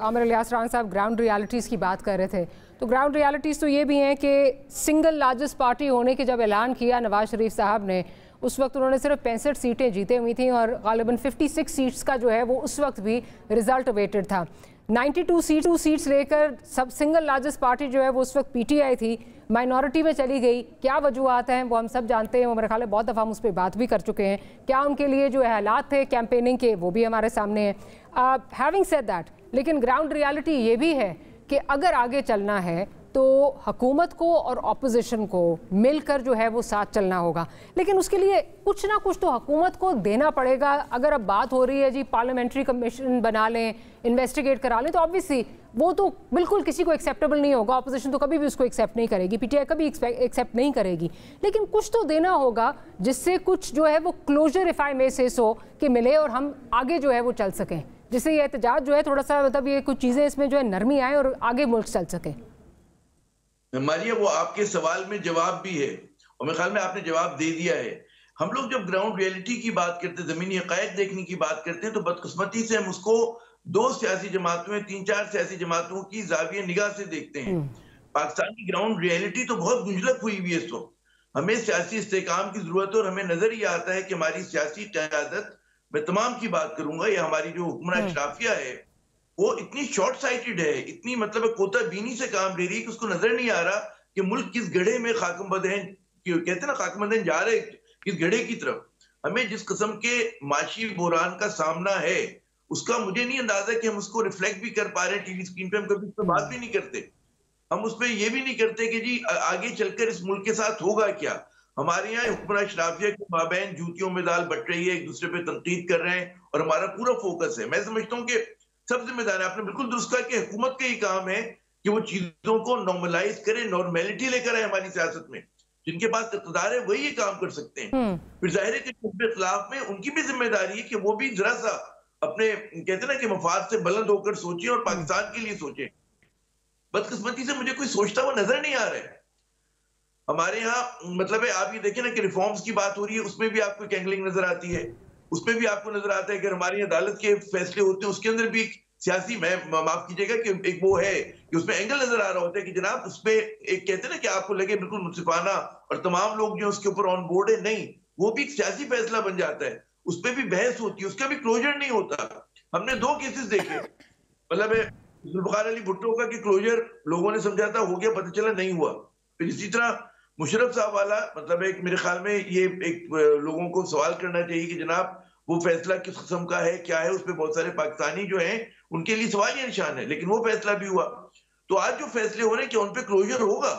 आमिर इलियास राना साहब ग्राउंड रियलिटीज़ की बात कर रहे थे, तो ग्राउंड रियलिटीज़ तो ये भी हैं कि सिंगल लार्जेस्ट पार्टी होने के जब ऐलान किया नवाज शरीफ साहब ने, उस वक्त उन्होंने सिर्फ 65 सीटें जीते हुई थी और गालिबन 56 सीट्स का जो है वो उस वक्त भी रिजल्ट अवेटेड था। 92 सीट्स लेकर सब सिंगल लार्जेस्ट पार्टी जो है वो उस वक्त PTI थी, माइनॉरिटी में चली गई। क्या वजूहत हैं वो हम सब जानते हैं, वो मेरे ख्याल है बहुत दफ़ा हम उस पर बात भी कर चुके हैं। क्या उनके लिए जो हालात थे कैंपेनिंग के वो भी हमारे सामने हैं। हैविंग सेड दैट, लेकिन ग्राउंड रियलिटी ये भी है कि अगर आगे चलना है तो हुकूमत को और ऑपोजिशन को मिलकर जो है वो साथ चलना होगा, लेकिन उसके लिए कुछ ना कुछ तो हुकूमत को देना पड़ेगा। अगर अब बात हो रही है जी पार्लियामेंट्री कमीशन बना लें, इन्वेस्टिगेट करा लें, तो ऑब्वियसली वो तो बिल्कुल किसी को एक्सेप्टेबल नहीं होगा, ऑपोजिशन तो कभी भी उसको एक्सेप्ट नहीं करेगी, PTI कभी एक्सेप्ट नहीं करेगी, लेकिन कुछ तो देना होगा जिससे कुछ जो है वो क्लोजर इफ आई मे से सो कि मिले और हम आगे जो है वो चल सकें, जिससे ये एहतजाज जो है थोड़ा सा मतलब ये कुछ चीज़ें इसमें जो है नरमी आए और आगे मुल्क चल सके। मारिया, वो आपके सवाल में जवाब भी है और मेरे ख्याल में आपने जवाब दे दिया है। हम लोग जब ग्राउंड रियलिटी की बात करते हैं, जमीनी हकायक देखने की बात करते हैं, तो बदकिस्मती से हम उसको 2 सियासी जमातों में 3-4 सियासी जमातों की जाविया निगाह से देखते हैं। पाकिस्तान की ग्राउंड रियलिटी तो बहुत गुंजलक हुई हुई है इस वक्त। हमें सियासी इस्तेकाम की जरूरत है और हमें नजर ये आता है कि हमारी सियासी क़यादत, मैं तमाम की बात करूंगा, या हमारी जो हुक्मरान अशराफिया है वो इतनी शॉर्ट साइटेड है, इतनी मतलब कोता बीनी से काम ले रही है कि उसको नजर नहीं आ रहा कि मुल्क किस गड्ढे में खाकमबद है, कहते हैं ना खाकमबद जा रहे किस गड्ढे की तरफ। हमें जिस किस्म के माशी बुरान का सामना है उसका मुझे नहीं अंदाजा कि हम उसको रिफ्लेक्ट भी कर पा रहे हैं टीवी स्क्रीन पे। हम कभी उस पर बात भी नहीं करते, हम उस पर यह भी नहीं करते कि जी आगे चलकर इस मुल्क के साथ होगा क्या। हमारे यहाँ हुक्मरान अशराफिया के माबैन जूतियों में दाल बट रही है, एक दूसरे पे तनकीद कर रहे हैं और हमारा पूरा फोकस है। मैं समझता हूँ कि सब जिम्मेदार है। आपने बिल्कुल दुरुस्त कहा कि हुकूमत का ही काम है कि वो चीजों को नॉर्मलाइज करे, नॉर्मेलिटी लेकर आए हमारी सियासत में। जिनके पास इक़्तिदार है वही ये काम कर सकते हैं। फिर जाहिर है कि उनके खिलाफ में उनकी भी जिम्मेदारी है कि वो भी जरा सा अपने, कहते हैं ना कि मफाद से बुलंद होकर सोचें और पाकिस्तान के लिए सोचें। बदकिस्मती से मुझे कोई सोचता हुआ नजर नहीं आ रहा है हमारे यहाँ। मतलब है, आप ये देखें ना कि रिफॉर्म्स की बात हो रही है, उसमें भी आपको एंगलिंग नजर आती है, उसमें भी आपको नजर आता है कि हमारी अदालत के फैसले होते हैं, उसके अंदर भी सियासी, मैं माफ कीजिएगा कि एक वो है कि उसमें एंगल नजर आ रहा होता है कि जनाब उसपे एक, कहते हैं ना कि आपको लगे बिल्कुल मुनसिफाना और तमाम लोग जो उसके ऊपर ऑन बोर्ड है, नहीं, वो भी एक सियासी फैसला बन जाता है, उस पर भी बहस होती है, उसका भी क्लोजर नहीं होता। हमने 2 केसेस देखे, मतलब जुल्फिकार अली भुट्टो का कि क्लोजर लोगों ने समझा था हो गया, पता चला नहीं हुआ। फिर इसी तरह मुशर्रफ साहब वाला, मतलब एक मेरे ख्याल में ये एक लोगों को सवाल करना चाहिए कि जनाब वो फैसला किस किस्म का है, क्या है, उस पर बहुत सारे पाकिस्तानी जो हैं उनके लिए सवाल ये निशान है, लेकिन वो फैसला भी हुआ। तो आज जो फैसले हो रहे हैं क्या उन पे क्लोजर होगा,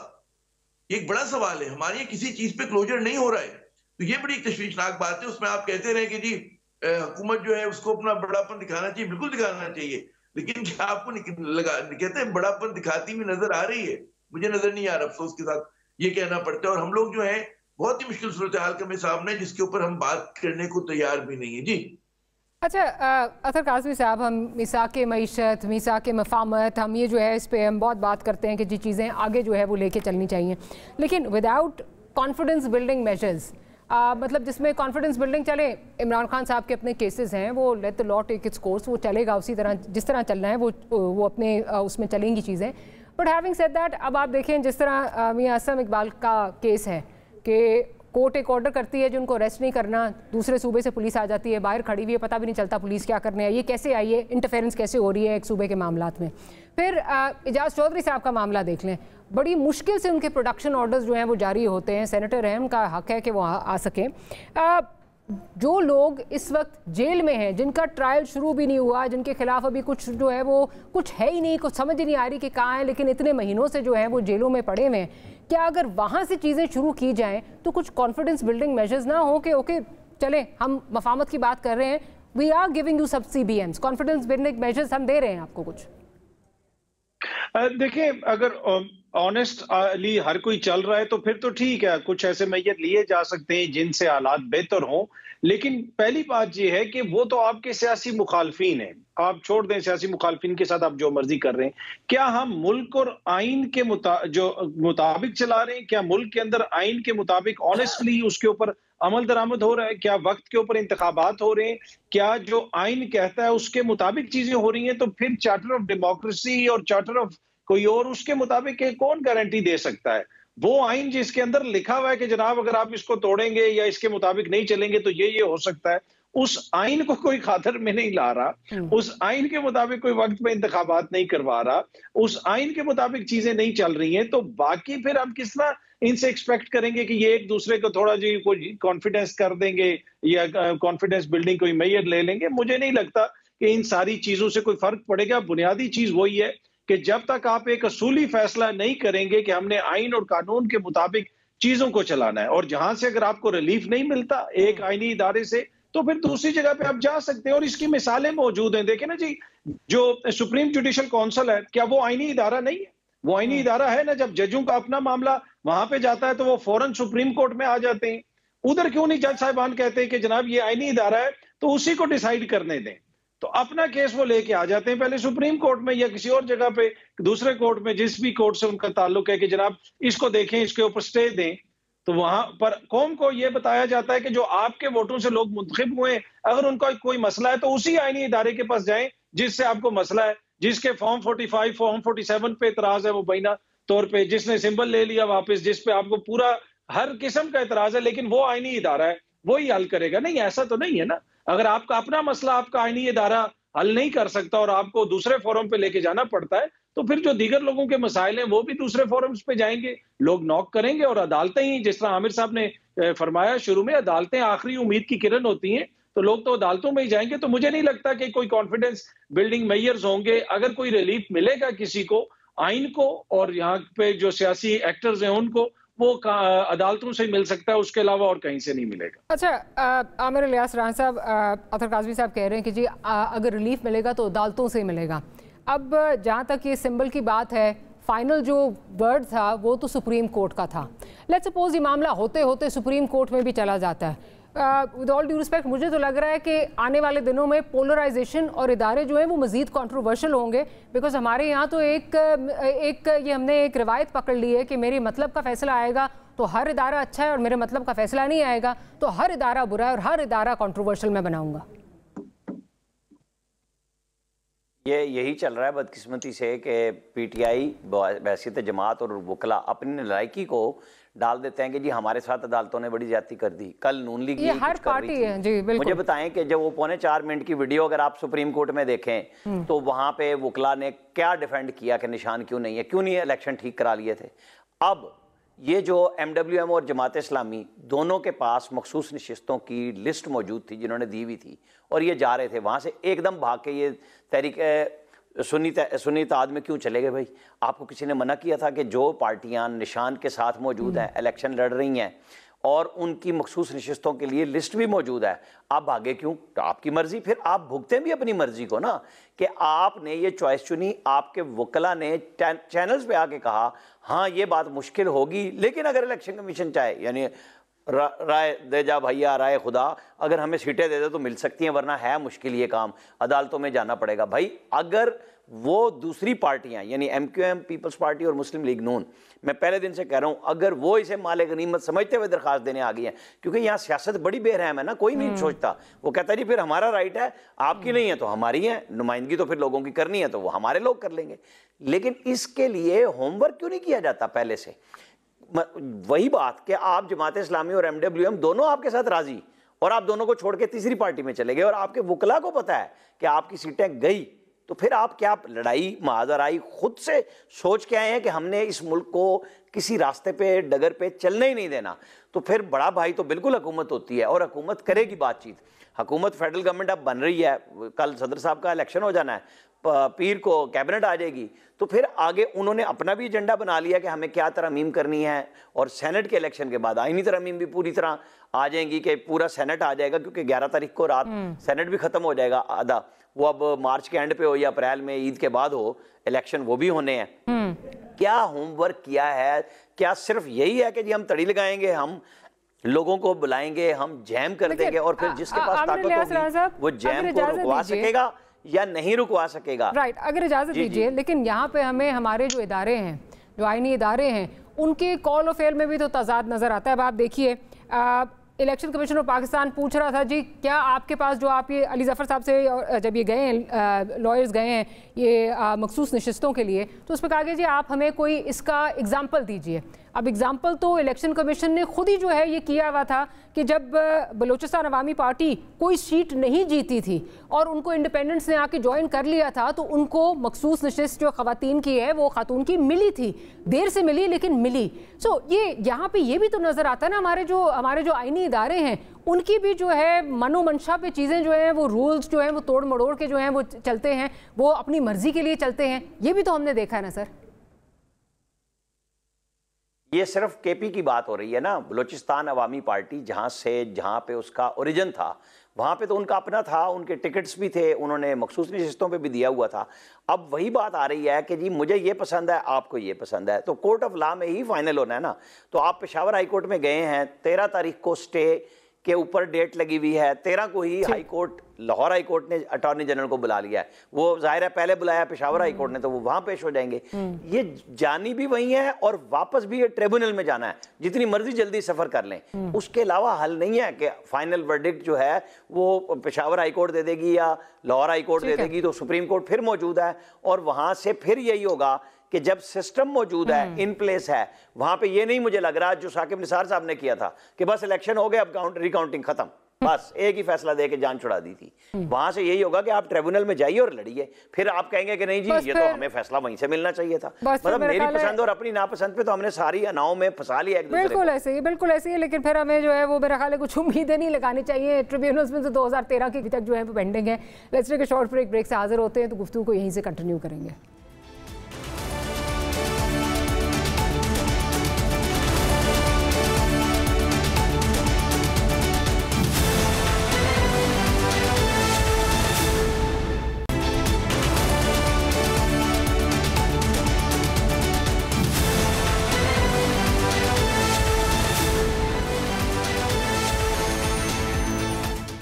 एक बड़ा सवाल है। हमारे यहाँ किसी चीज पे क्लोजर नहीं हो रहा है, तो ये बड़ी तशवीशनाक बात है। उसमें आप कहते रहे कि जी हुकूमत जो है उसको अपना बड़ापन दिखाना चाहिए, बिल्कुल दिखाना चाहिए, लेकिन क्या आपको कहते हैं बड़ापन दिखाती हुई नजर आ रही है? मुझे नजर नहीं आ रहा, अफसोस के साथ ये कहना पड़ता है। और हम लोग जो है बहुत ही मुश्किल सूरत हाल का सामने, जिसके ऊपर हम बात करने को तैयार भी नहीं है। जी अच्छा, अतर काज़मी साहब, हम मिसाक मईशत, मिसाक मफामत, हम ये जो है इस पर हम बहुत बात करते हैं कि जी चीज़ें आगे जो है वो लेके चलनी चाहिए, लेकिन विदाउट कॉन्फिडेंस बिल्डिंग मेजर्स, मतलब जिसमें कॉन्फिडेंस बिल्डिंग चले। इमरान खान साहब के अपने केसेस हैं, वो let the law take its course, वो चलेगा उसी तरह जिस तरह चलना है, वो अपने उसमें चलेंगी चीज़ें। बट हैविंग सेड दैट, अब आप देखें जिस तरह मियां असम इकबाल का केस है कि कोर्ट एक ऑर्डर करती है जिनको अरेस्ट नहीं करना, दूसरे सूबे से पुलिस आ जाती है, बाहर खड़ी हुई है, पता भी नहीं चलता पुलिस क्या करने आई है, कैसे आई है, इंटरफेरेंस कैसे हो रही है एक सूबे के मामलात में। फिर एजाज चौधरी साहब का मामला देख लें, बड़ी मुश्किल से उनके प्रोडक्शन ऑर्डर्स जो हैं वो जारी होते हैं, सेनेटर हैं, उनका हक है कि वो आ सकें। जो लोग इस वक्त जेल में हैं, जिनका ट्रायल शुरू भी नहीं हुआ, जिनके खिलाफ अभी कुछ जो है वो कुछ है ही नहीं, कुछ समझ ही नहीं आ रही कि कहाँ है, लेकिन इतने महीनों से जो है वो जेलों में पड़े हुए हैं, क्या अगर वहाँ से चीज़ें शुरू की जाएं तो कुछ कॉन्फिडेंस बिल्डिंग मेजर्स ना हो कि ओके चलें, हम मफामत की बात कर रहे हैं, वी आर गिविंग यू सब CBMs, कॉन्फिडेंस बिल्डिंग मेजर्स हम दे रहे हैं आपको कुछ? देखिए, अगर ऑनेस्टली हर कोई चल रहा है तो फिर तो ठीक है, कुछ ऐसे मैयत लिए जा सकते हैं जिनसे हालात बेहतर हों। लेकिन पहली बात यह है कि वो तो आपके सियासी मुखालफिन हैं, आप छोड़ दें सियासी मुखालफिन के साथ आप जो मर्जी कर रहे हैं। क्या हम मुल्क और आइन के मुताबिक चला रहे हैं? क्या मुल्क के अंदर आइन के मुताबिक ऑनेस्टली उसके ऊपर अमल दरामद हो रहा है? क्या वक्त के ऊपर इंतखाबात हो रहे हैं? क्या जो आइन कहता है उसके मुताबिक चीजें हो रही हैं? तो फिर चार्टर ऑफ डेमोक्रेसी और चार्टर ऑफ कोई और उसके मुताबिक कौन गारंटी दे सकता है? वो आइन जिसके अंदर लिखा हुआ है कि जनाब अगर आप इसको तोड़ेंगे या इसके मुताबिक नहीं चलेंगे तो ये हो सकता है, उस आइन को कोई खातर में नहीं ला रहा, उस आइन के मुताबिक कोई वक्त पे इंतखाबात नहीं करवा रहा, उस आइन के मुताबिक चीजें नहीं चल रही हैं, तो बाकी फिर हम किस तरह इनसे एक्सपेक्ट करेंगे कि ये एक दूसरे को थोड़ा जी कोई कॉन्फिडेंस कर देंगे या कॉन्फिडेंस बिल्डिंग कोई मेजर ले लेंगे? मुझे नहीं लगता कि इन सारी चीजों से कोई फर्क पड़ेगा। बुनियादी चीज वही है कि जब तक आप एक असूली फैसला नहीं करेंगे कि हमने आइन और कानून के मुताबिक चीजों को चलाना है, और जहां से अगर आपको रिलीफ नहीं मिलता एक आईनी इदारे से, तो फिर दूसरी जगह पे आप जा सकते हैं। और इसकी मिसालें मौजूद हैं। देखें ना जी, जो सुप्रीम जुडिशल काउंसिल है, क्या वो आईनी इदारा नहीं है? वो आईनी इदारा है ना। जब जजों का अपना मामला वहां पे जाता है तो वो फौरन सुप्रीम कोर्ट में आ जाते हैं। उधर क्यों नहीं जज साहिबान कहते हैं कि जनाब ये आईनी इदारा है तो उसी को डिसाइड करने दें? तो अपना केस वो लेके आ जाते हैं पहले सुप्रीम कोर्ट में या किसी और जगह पे, दूसरे कोर्ट में, जिस भी कोर्ट से उनका ताल्लुक है कि जनाब इसको देखें, इसके ऊपर स्टे दें। तो वहां पर कौम को यह बताया जाता है कि जो आपके वोटों से लोग मुंतखब हुए, अगर उनका कोई मसला है तो उसी आईनी इदारे के पास जाएं जिससे आपको मसला है, जिसके फॉर्म 45, फॉर्म 47 पे एतराज है, वो बैना तौर पे जिसने सिंबल ले लिया वापस, जिस पे आपको पूरा हर किस्म का एतराज है, लेकिन वो आईनी इदारा है, वो ही हल करेगा। नहीं, ऐसा तो नहीं है ना। अगर आपका अपना मसला आपका आईनी इदारा हल नहीं कर सकता और आपको दूसरे फोरम पे लेके जाना पड़ता है, तो फिर जो दीगर लोगों के मसाइल हैं वो भी दूसरे फोरम्स पे जाएंगे, लोग नॉक करेंगे और अदालतें ही, जिस तरह आमिर साहब ने फरमाया शुरू में, अदालतें आखिरी उम्मीद की किरण होती हैं, तो लोग तो अदालतों में ही जाएंगे। तो मुझे नहीं लगता कि कोई कॉन्फिडेंस बिल्डिंग मेयर्स होंगे। अगर कोई रिलीफ मिलेगा किसी को, आइन को और यहाँ पे जो सियासी एक्टर्स हैं उनको, वो अदालतों से मिल सकता है, उसके अलावा और कहीं से नहीं मिलेगा। अच्छा, आमिर इलियास राना साहब, अतर काज़मी साहब कह रहे हैं कि जी अगर रिलीफ मिलेगा तो अदालतों से मिलेगा। अब जहाँ तक ये सिंबल की बात है, फाइनल जो वर्ड था वो तो सुप्रीम कोर्ट का था। लेट्स सपोज ये मामला होते होते सुप्रीम कोर्ट में भी चला जाता है। विद ऑल ड्यू रिस्पेक्ट, मुझे तो लग रहा है कि आने वाले दिनों में पोलराइजेशन और इदारे जो हैं वो मज़ीद कंट्रोवर्शियल होंगे, बिकॉज हमारे यहाँ तो ये हमने एक रिवायत पकड़ ली है कि मेरी मतलब का फैसला आएगा तो हर इदारा अच्छा है और मेरे मतलब का फैसला नहीं आएगा तो हर इदारा बुरा है और हर इदारा कंट्रोवर्शियल मैं बनाऊंगा। यही चल रहा है बदकिस्मती से कि पीटीआई, बहसीत जमात और वकला अपनी नालायकी को डाल देते हैं कि जी हमारे साथ अदालतों ने बड़ी ज्यादती कर दी। कल नून लीग ये हर पार्टी है जी, बिल्कुल। मुझे बताएं कि जब वो 4.25 मिनट की वीडियो अगर आप सुप्रीम कोर्ट में देखें तो वहां पे वकला ने क्या डिफेंड किया कि निशान क्यों नहीं है, क्यों नहीं इलेक्शन ठीक करा लिए थे। अब ये जो MWM और जमात इस्लामी दोनों के पास मखसूस नशिस्तों की लिस्ट मौजूद थी जिन्होंने दी हुई थी, और ये जा रहे थे वहाँ से एकदम भाग के ये तहरीक सुन्नी इत्तेहाद में क्यों चले गए? भाई आपको किसी ने मना किया था कि जो पार्टियां निशान के साथ मौजूद हैं, इलेक्शन लड़ रही हैं और उनकी मखसूस नशिस्तों के लिए लिस्ट भी मौजूद है, आप भागे क्यों? तो आपकी मर्जी, फिर आप भुगते भी अपनी मर्जी को ना, कि आपने ये चॉइस चुनी। आपके वकला ने चैनल्स पे आके कहा हाँ ये बात मुश्किल होगी, लेकिन अगर इलेक्शन कमीशन चाहे, यानी राय दे जा भैया, राय खुदा, अगर हमें सीटें दे दे तो मिल सकती हैं, वरना है मुश्किल ये काम, अदालतों में जाना पड़ेगा। भाई अगर वो दूसरी पार्टियां यानी MQM, पीपल्स पार्टी और मुस्लिम लीग नून, मैं पहले दिन से कह रहा हूं, अगर वो इसे माले गनीमत समझते हुए दरखास्त देने आ गई है, क्योंकि यहाँ सियासत बड़ी बेरहम है ना, कोई नहीं सोचता, वो कहता है जी फिर हमारा राइट है, आपकी नहीं है तो हमारी है, नुमाइंदगी तो फिर लोगों की करनी है तो वो हमारे लोग कर लेंगे। लेकिन इसके लिए होमवर्क क्यों नहीं किया जाता पहले से? वही बात कि आप जमात इस्लामी और MWM दोनों आपके साथ राजी, और आप दोनों को छोड़ के तीसरी पार्टी में चले गए, और आपके वकला को पता है कि आपकी सीटें गई, तो फिर आप क्या लड़ाई महाजराई खुद से सोच के आए हैं कि हमने इस मुल्क को किसी रास्ते पे, डगर पे चलने ही नहीं देना? तो फिर बड़ा भाई तो बिल्कुल हुकूमत होती है और हुकूमत करेगी बातचीत। हुकूमत फेडरल गवर्नमेंट अब बन रही है, कल सदर साहब का इलेक्शन हो जाना है, पीर को कैबिनेट आ जाएगी, तो फिर आगे उन्होंने अपना भी एजेंडा बना लिया कि हमें क्या तरमीम करनी है, और सेनेट के इलेक्शन के बाद आईनी तरमीम भी पूरी तरह आ जाएंगी कि पूरा सेनेट आ जाएगा, क्योंकि 11 तारीख को रात सेनेट भी खत्म हो जाएगा आधा, वो अब मार्च के एंड पे हो या अप्रैल में ईद के बाद हो, इलेक्शन वो भी होने हैं। क्या होमवर्क किया है? क्या सिर्फ यही है कि जी हम तड़ी लगाएंगे, हम लोगों को बुलाएंगे, हम जैम कर देंगे, और फिर जिसके पास ताकत होगी वो जैम को रुकवा सकेगा या नहीं रुकवा सकेगा? राइट, अगर इजाजत दीजिए, लेकिन यहाँ पे हमें हमारे जो इदारे हैं, जो आईनी इदारे हैं, उनके कॉल ऑफ फेयर में भी तो तजाद नजर आता है। अब आप देखिए, इलेक्शन कमीशन ऑफ पाकिस्तान पूछ रहा था जी क्या आपके पास, जो आप ये अली जफर साहब से जब ये गए हैं, लॉयर्स गए हैं ये मखसूस नशिस्तों के लिए, तो उस पर कहा गया जी आप हमें कोई इसका एग्जाम्पल दीजिए। अब एग्जाम्पल तो इलेक्शन कमीशन ने खुद ही जो है ये किया हुआ था कि जब बलूचिस्तान अवामी पार्टी कोई सीट नहीं जीती थी और उनको इंडिपेंडेंट्स ने आके ज्वाइन कर लिया था, तो उनको मखसूस नशिस्त जो ख़वातीन की है वो खातून की मिली थी, देर से मिली लेकिन मिली। सो ये यहाँ पे ये भी तो नज़र आता है ना, हमारे जो आईनी इदारे हैं उनकी भी जो है मनो मंशा पे चीज़ें जो हैं, वो रूल्स जो हैं वो तोड़ मड़ोड़ के जो हैं वो चलते हैं, वो अपनी मर्जी के लिए चलते हैं। ये भी तो हमने देखा है ना सर। ये सिर्फ KP की बात हो रही है ना, बलूचिस्तान अवामी पार्टी जहाँ पे उसका ओरिजिन था, वहाँ पे तो उनका अपना था, उनके टिकट्स भी थे, उन्होंने मखसूस नशिस्तों पे भी दिया हुआ था। अब वही बात आ रही है कि जी मुझे ये पसंद है, आपको ये पसंद है, तो कोर्ट ऑफ लॉ में ही फाइनल होना है ना। तो आप पेशावर हाई कोर्ट में गए हैं, 13 तारीख को स्टे के ऊपर डेट लगी हुई है। 13 को ही high court, Lahore high court ने अटॉर्नी जनरल को बुला लिया है। वो जाहिर है पहले बुलाया पेशावर हाई कोर्ट ने, तो वो वहां पेश हो जाएंगे। ये जानी भी वही है और वापस भी ये ट्रिब्यूनल में जाना है। जितनी मर्जी जल्दी सफर कर लें, उसके अलावा हल नहीं है कि फाइनल वर्डिक्ट जो है वो पेशावर हाई कोर्ट दे देगी या लाहौर हाई कोर्ट दे देगी, तो सुप्रीम कोर्ट फिर मौजूद है। और वहां से फिर यही होगा कि जब सिस्टम मौजूद है, इन प्लेस है, वहां पे ये नहीं मुझे लग रहा जो साकिब निसार साहब ने किया था कि बस इलेक्शन हो गए अब रिकाउंटिंग खत्म, बस एक ही फैसला दे के जान छुड़ा दी थी। वहां से यही होगा कि आप ट्रिब्यूनल में जाइए और लड़िए, फिर आप कहेंगे कि नहीं जी ये तो हमें फैसला वहीं से मिलना चाहिए था। मतलब मेरी पसंद और अपनी नापसंद पे तो हमने सारी अनाओं में फंसा लिया एक दूसरे को। बिल्कुल ऐसे ही, बिल्कुल ऐसे ही। लेकिन फिर हमें जो है वो मेरा ख्याल है कुछ उम्मीदें नहीं लगानी चाहिए। ट्रिब्यूनल्स में तो 2013 के तक जो है वो पेंडिंग है। Let's take a short break, break से हाजिर होते हैं तो गुफ्तगू को यहीं से कंटिन्यू करेंगे।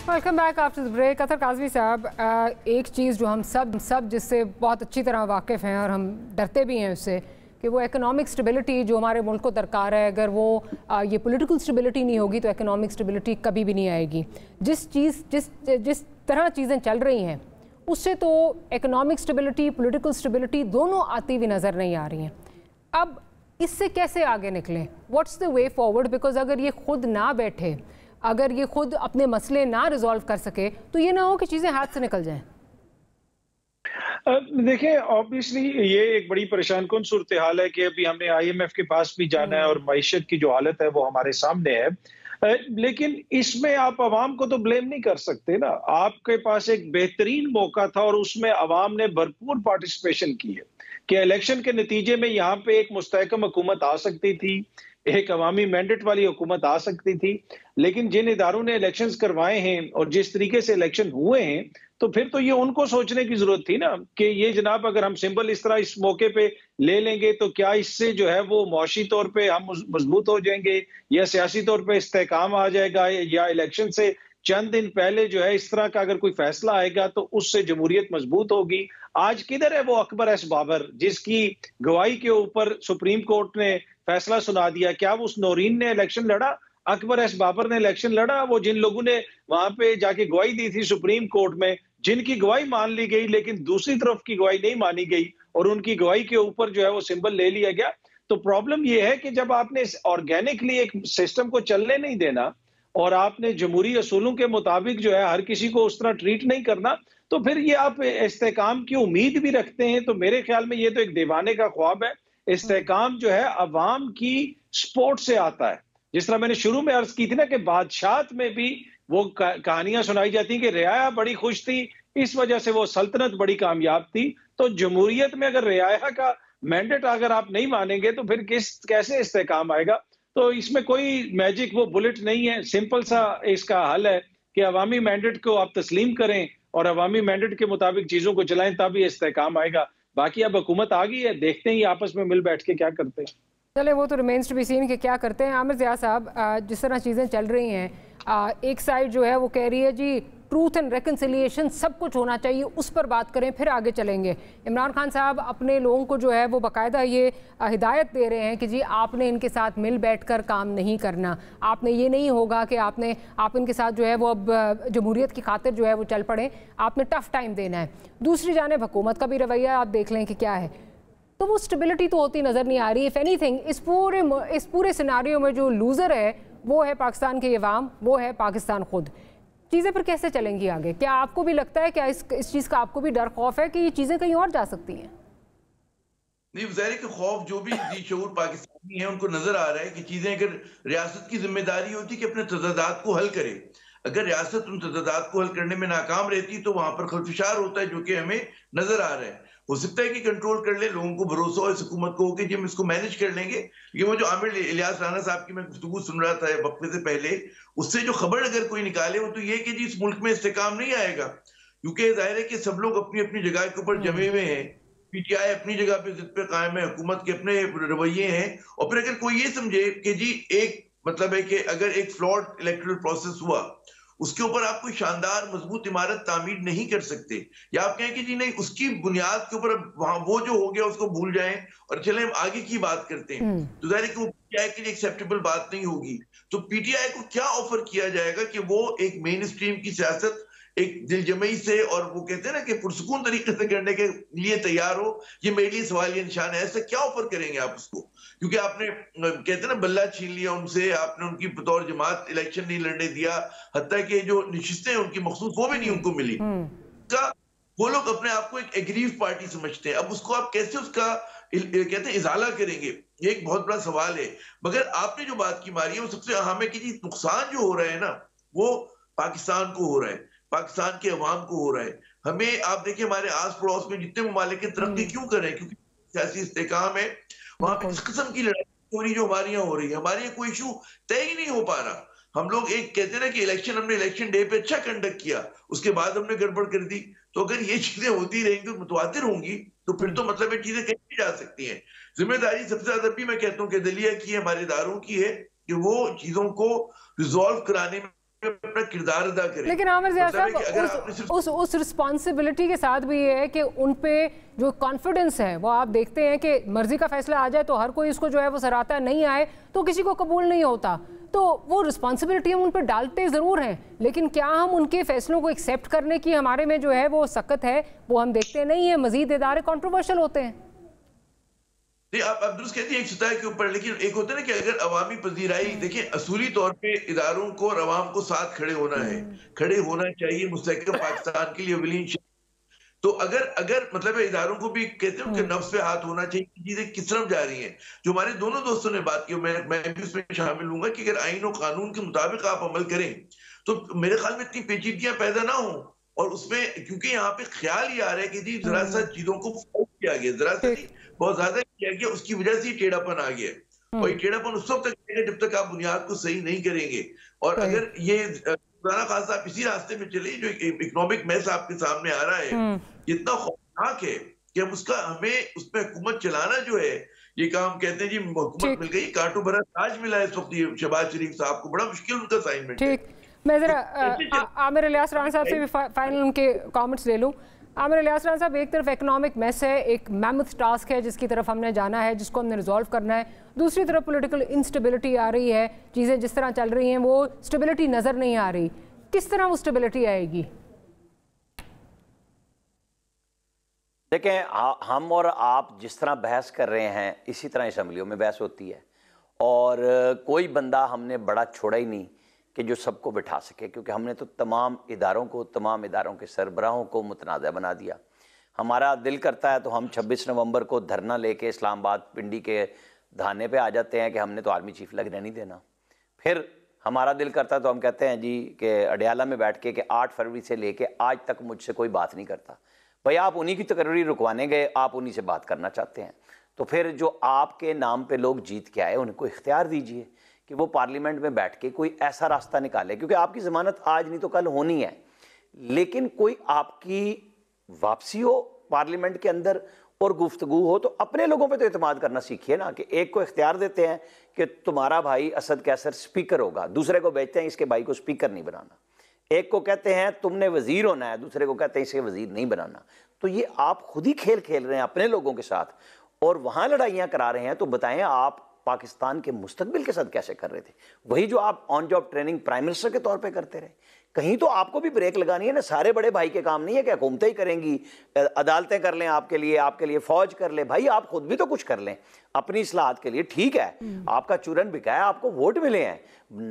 Welcome back after the break. Athar Kazmi साहब, एक चीज़ जो हम सब जिससे बहुत अच्छी तरह वाकिफ़ हैं और हम डरते भी हैं उससे कि वो इकोनॉमिक स्टेबिलिटी जो हमारे मुल्क को दरकार है, अगर वो ये पॉलिटिकल स्टेबिलिटी नहीं होगी तो इकोनॉमिक स्टेबिलिटी कभी भी नहीं आएगी। जिस तरह चीज़ें चल रही हैं उससे तो इकोनॉमिक स्टेबिलिटी, पॉलिटिकल स्टेबिलिटी दोनों आती हुई नज़र नहीं आ रही हैं। अब इससे कैसे आगे निकलें? What's the way forward? Because अगर ये खुद ना बैठे, अगर ये खुद अपने मसले ना रिजॉल्व कर सके तो ये ना हो कि चीजें हाथ से निकल जाएं। देखिए, ऑब्वियसली ये एक बड़ी परेशान कुन सूरत हाल है कि अभी हमने IMF के पास भी जाना है और मईशत की जो हालत है वो हमारे सामने है। लेकिन इसमें आप अवाम को तो ब्लेम नहीं कर सकते ना। आपके पास एक बेहतरीन मौका था और उसमें अवाम ने भरपूर पार्टिसिपेशन की है कि इलेक्शन के नतीजे में यहाँ पे एक मुस्तहकम हुकूमत आ सकती थी, एक अवामी मैंडेट वाली हुकूमत आ सकती थी। लेकिन जिन इदारों ने इलेक्शंस करवाए हैं और जिस तरीके से इलेक्शन हुए हैं, तो फिर तो ये उनको सोचने की जरूरत थी ना कि ये जनाब अगर हम सिंबल इस तरह इस मौके पे ले लेंगे तो क्या इससे जो है वो मुआशी तौर पे हम मजबूत हो जाएंगे या सियासी तौर पे इस्तेहकाम आ जाएगा, या इलेक्शन से चंद दिन पहले जो है इस तरह का अगर कोई फैसला आएगा तो उससे जमहूरियत मजबूत होगी। आज किधर है वो अकबर एस बाबर जिसकी गवाही के ऊपर सुप्रीम कोर्ट ने फैसला सुना दिया? क्या उस नौरीन ने इलेक्शन लड़ा? अकबर एस बाबर ने इलेक्शन लड़ा? वो जिन लोगों ने वहां पे जाके गवाही दी थी सुप्रीम कोर्ट में, जिनकी गवाही मान ली गई लेकिन दूसरी तरफ की गवाही नहीं मानी गई और उनकी गवाही के ऊपर जो है वो सिंबल ले लिया गया। तो प्रॉब्लम ये है कि जब आपने ऑर्गेनिकली एक सिस्टम को चलने नहीं देना और आपने जमहूरी असूलों के मुताबिक जो है हर किसी को उस तरह ट्रीट नहीं करना, तो फिर ये आप इस्तेहकाम की उम्मीद भी रखते हैं तो मेरे ख्याल में ये तो एक दीवाने का ख्वाब है। इस्तेहकाम जो है अवाम की सपोर्ट से आता है। जिस तरह मैंने शुरू में अर्ज की थी ना कि बादशाहत में भी वो कहानियां सुनाई जाती हैं कि रियाया बड़ी खुश थी, इस वजह से वो सल्तनत बड़ी कामयाब थी। तो जमहूरियत में अगर रियाया का मैंडेट अगर आप नहीं मानेंगे तो फिर कैसे इस्तेहकाम आएगा? तो इसमें कोई मैजिक वो बुलेट नहीं है। सिंपल सा इसका हल है कि अवामी मैंडेट को आप तस्लीम करें और अवामी मैंडेट के मुताबिक चीजों को चलाएं, तभी इस्तेहकाम आएगा। बाकी अब हुकूमत आ गई है, देखते हैं आपस में मिल बैठ के क्या करते हैं। चले वो तो रिमेन्स टू बी सीन कि क्या करते हैं। आमिर ज़िया साहब, जिस तरह चीज़ें चल रही हैं, एक साइड जो है वो कह रही है जी ट्रूथ एंड रिकन्सिलिएशन सब कुछ होना चाहिए, उस पर बात करें फिर आगे चलेंगे। इमरान खान साहब अपने लोगों को जो है वो बाकायदा ये हिदायत दे रहे हैं कि जी आपने इनके साथ मिल बैठकर काम नहीं करना, आपने ये नहीं होगा कि आप इनके साथ जो है वो अब जमहूरियत की खातिर जो है वो चल पड़े, आपने टफ टाइम देना है। दूसरी जानिब हुकूमत का भी रवैया आप देख लें कि क्या है, तो वो स्टेबिलिटी तो होती नज़र नहीं आ रही। इफ़ एनीथिंग इस पूरे सिनारियो में जो लूज़र है वो है पाकिस्तान के अवाम, वो है पाकिस्तान खुद। चीज़ें फिर कैसे चलेंगी आगे? क्या आपको भी लगता है, क्या इस चीज़ का आपको भी डर खौफ है कि ये चीज़ें कहीं और जा सकती हैं? नहीं, ज़ाहिर है कि खौफ जो भी शऊर पाकिस्तानी है उनको नजर आ रहा है कि चीजें अगर रियासत की जिम्मेदारी होती कि अपने तजादात को हल करे, अगर रियासत उन तजादात को हल करने में नाकाम रहती तो वहां पर खलफिशार होता है, जो कि हमें नजर आ रहा है। हो सकता है कि कंट्रोल कर ले, लोगों को भरोसा हो इस हुकूमत को कि हम इसको मैनेज कर लेंगे। ये वो जो आमिर इलियास राना साहब की मैं गुफ्तगू सुन रहा था वक्फे से पहले, उससे जो खबर अगर कोई निकाले वो तो ये कि जी इस मुल्क में इस्तेकाम नहीं आएगा, क्योंकि जाहिर है कि सब लोग अपनी अपनी जगह के ऊपर जमे हुए हैं। PTI अपनी जगह पे जिद पे कायम है, हुकूमत के अपने रवैये हैं। और फिर अगर कोई ये समझे कि जी एक मतलब है कि अगर एक फ्लॉड इलेक्टोरल प्रोसेस हुआ, उसके ऊपर आप कोई शानदार मजबूत इमारत तामीर नहीं कर सकते, या आप कहें कि जी नहीं, उसकी बुनियाद के ऊपर वहां वो जो हो गया उसको भूल जाएं और चले हम आगे की बात करते हैं, तो जाहिर है कि वो पीटीआई के लिए एक्सेप्टेबल बात नहीं होगी। तो पीटीआई को क्या ऑफर किया जाएगा कि वो एक मेन स्ट्रीम की सियासत एक दिलजमई से और वो कहते हैं ना कि पुरसुकून तरीके से करने के लिए तैयार हो, ये मेरे लिए सवालिया निशान है। ऐसा क्या ऑफर करेंगे आप उसको? क्योंकि आपने कहते हैं ना बल्ला छीन लिया उनसे, आपने उनकी बतौर जमात इलेक्शन नहीं लड़ने दिया, हत्ता कि जो नशिस्तें उनकी मखसूस वो भी नहीं उनको मिली। वो लोग अपने आप को एक एग्रीव पार्टी समझते हैं। अब उसको आप कैसे उसका कहते हैं इजाला करेंगे, ये एक बहुत बड़ा सवाल है। मगर आपने जो बात की मारी है वो सबसे अहम है कि जी नुकसान जो हो रहा है ना वो पाकिस्तान को हो रहा है, पाकिस्तान के अवाम को हो रहा है। हमें आप देखिए हमारे आस पड़ोस में जितने ममालिक तरक्की क्यों करें, क्योंकि सियासी इस्तेकाम है, वहां पे इस किस्म की लड़ाई हो रही जो हमारे यहाँ हो रही है। हमारे यहाँ कोई इशू तय ही नहीं हो पा रहा। हम लोग एक कहते हैं ना कि इलेक्शन हमने इलेक्शन डे पे अच्छा कंडक्ट किया, उसके बाद हमने गड़बड़ कर दी। तो अगर ये चीजें होती रहेंगी, मुतवातिर होंगी, तो फिर तो मतलब ये चीजें कहीं भी जा सकती हैं। जिम्मेदारी सबसे ज्यादा भी मैं कहता हूँ कि दलिया की है, हमारे इदारों की है कि वो चीजों को रिजॉल्व कराने में अपना किरदार अदा करें। लेकिन आमिर ज़िया साहब उस रिस्पॉन्सिबिलिटी के साथ भी ये है कि उन पे जो कॉन्फिडेंस है वो आप देखते हैं कि मर्जी का फैसला आ जाए तो हर कोई इसको जो है वो सराहता, नहीं आए तो किसी को कबूल नहीं होता। तो वो रिस्पॉन्सिबिलिटी हम उन पर डालते ज़रूर हैं, लेकिन क्या हम उनके फैसलों को एक्सेप्ट करने की हमारे में जो है वो सख्त है, वो हम देखते नहीं है। मजीद इदारे कॉन्ट्रोवर्शियल होते हैं। नहीं, आप दुरुस्त कहती हैं एक सतह के ऊपर, लेकिन एक होता है ना कि अगर अवामी पजीराई, देखिए असूली तौर पे इदारों को और अवाम को साथ खड़े होना है, खड़े होना चाहिए मुस्तहकम पाकिस्तान के लिए विलीन। तो अगर मतलब इदारों को भी कहते हैं उनके नफ्स पे हाथ होना चाहिए कि चीजें किस तरफ जा रही हैं। जो हमारे दोनों दोस्तों ने बात की, मैं भी उसमें शामिल हूंगा कि अगर आइन और कानून के मुताबिक आप अमल करें तो मेरे ख्याल में इतनी पेचीदगियां पैदा ना हो। और उसमें क्योंकि यहाँ पे ख्याल ही आ रहा है कि जी जरा सा चीजों को किया गया, जरा सा नहीं बहुत ज्यादा किया गया, उसकी वजह से टेढ़ापन आ गया। और ये टेढ़ापन उस वक्त तक जब तक आप बुनियाद को सही नहीं करेंगे। और अगर ये खास आप इसी रास्ते में चले जो इकोनॉमिक मैस आपके सामने आ रहा है, इतना खौफनाक है कि हम हमें उस पर हुकूमत चलाना जो है, ये काम कहते हैं जी हुकूमत मिल गई, कांटो भरा ताज मिला है इस वक्त शहबाज शरीफ साहब को, बड़ा मुश्किल उनका असाइनमेंट है। मैं जरा आमिर इलियास राना साहब से भी फाइनल उनके कमेंट्स ले लूं। आमिर इलियास राना साहब, एक तरफ इकोनॉमिक मैस है, एक मैमथ टास्क है जिसकी तरफ हमने जाना है, जिसको हमने रिजॉल्व करना है। दूसरी तरफ पॉलिटिकल इंस्टेबिलिटी आ रही है, चीज़ें जिस तरह चल रही हैं वो स्टेबिलिटी नज़र नहीं आ रही। किस तरह वो स्टेबिलिटी आएगी? देखें, हम और आप जिस तरह बहस कर रहे हैं इसी तरह असम्बलियों में बहस होती है, और कोई बंदा हमने बड़ा छोड़ा ही नहीं कि जो सबको बिठा सके, क्योंकि हमने तो तमाम इदारों के सरबराहों को मुतनाज़ा बना दिया। हमारा दिल करता है तो हम 26 नवंबर को धरना लेके इस्लामाबाद पिंडी के धाने पे आ जाते हैं कि हमने तो आर्मी चीफ लगने नहीं देना। फिर हमारा दिल करता है तो हम कहते हैं जी कि अडयाला में बैठ के कि 8 फरवरी से लेके आज तक मुझसे कोई बात नहीं करता। भाई आप उन्हीं की तकरीर रुकवाने गए, आप उन्हीं से बात करना चाहते हैं, तो फिर जो आपके नाम पे लोग जीत के आए उनको इख्तियार दीजिए कि वो पार्लियामेंट में बैठ के कोई ऐसा रास्ता निकाले, क्योंकि आपकी ज़मानत आज नहीं तो कल होनी है। लेकिन कोई आपकी वापसी हो पार्लियामेंट के अंदर और गुफ्तगू हो तो अपने लोगों पे तो एतमाद करना सीखिए ना, कि एक को इख्तियार देते हैं कि तुम्हारा भाई असद कैसर स्पीकर होगा, दूसरे को बेचते हैं इसके भाई को स्पीकर नहीं बनाना। एक को कहते हैं तुमने वजीर होना है, दूसरे को कहते हैं इसे वजीर नहीं बनाना। तो ये आप खुद ही खेल खेल रहे हैं अपने लोगों के साथ और वहाँ लड़ाइयाँ करा रहे हैं। तो बताएं आप पाकिस्तान के मुस्तकबिल के साथ कैसे कर रहे थे? वही जो आप on job training prime minister के तौर पे करते रहे। कहीं तो आपको भी ब्रेक लगानी है ना। सारे बड़े भाई के काम नहीं है कि हुकूमतें ही करेंगी, अदालतें कर लें आपके लिए फौज कर ले। भाई आप खुद भी तो कुछ कर लें अपनी इस्लाहत के लिए। ठीक है, आपका चूरन बिका है, आपको वोट मिले हैं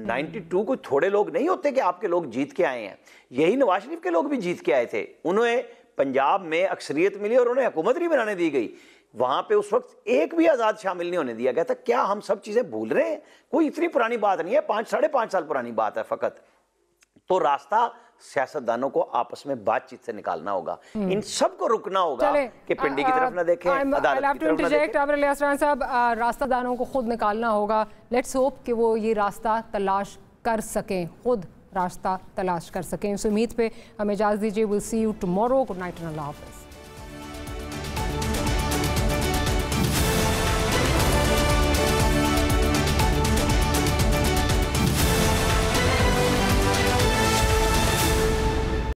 92, कोई थोड़े लोग नहीं होते कि आपके लोग जीत के आए हैं। यही नवाज शरीफ के लोग भी जीत के आए थे, उन्हें पंजाब में अक्सरियत मिली और उन्हें हुकूमत नहीं बनाने दी गई। वहां पे उस वक्त एक भी आजाद शामिल नहीं होने दिया गया था। क्या हम सब चीजें भूल रहे हैं? कोई इतनी पुरानी बात नहीं है, 5-5.5 साल पुरानी बात है फ़कत। तो रास्ता सियासतदानों को आपस में बातचीत से निकालना होगा, इन सब को रुकना होगा कि पिंडी की तरफ ना देखें, अदालत की तरफ ना देखें। आमिर इलियास राना साहब, रास्तादानों को खुद निकालना होगा। लेट्स होप कि वो ये रास्ता तलाश कर सकें, खुद रास्ता तलाश कर सकें। इस उम्मीद पे हमें इजाज़त दीजिए। Will see you tomorrow. Good night and अल्लाह हाफ़िज़।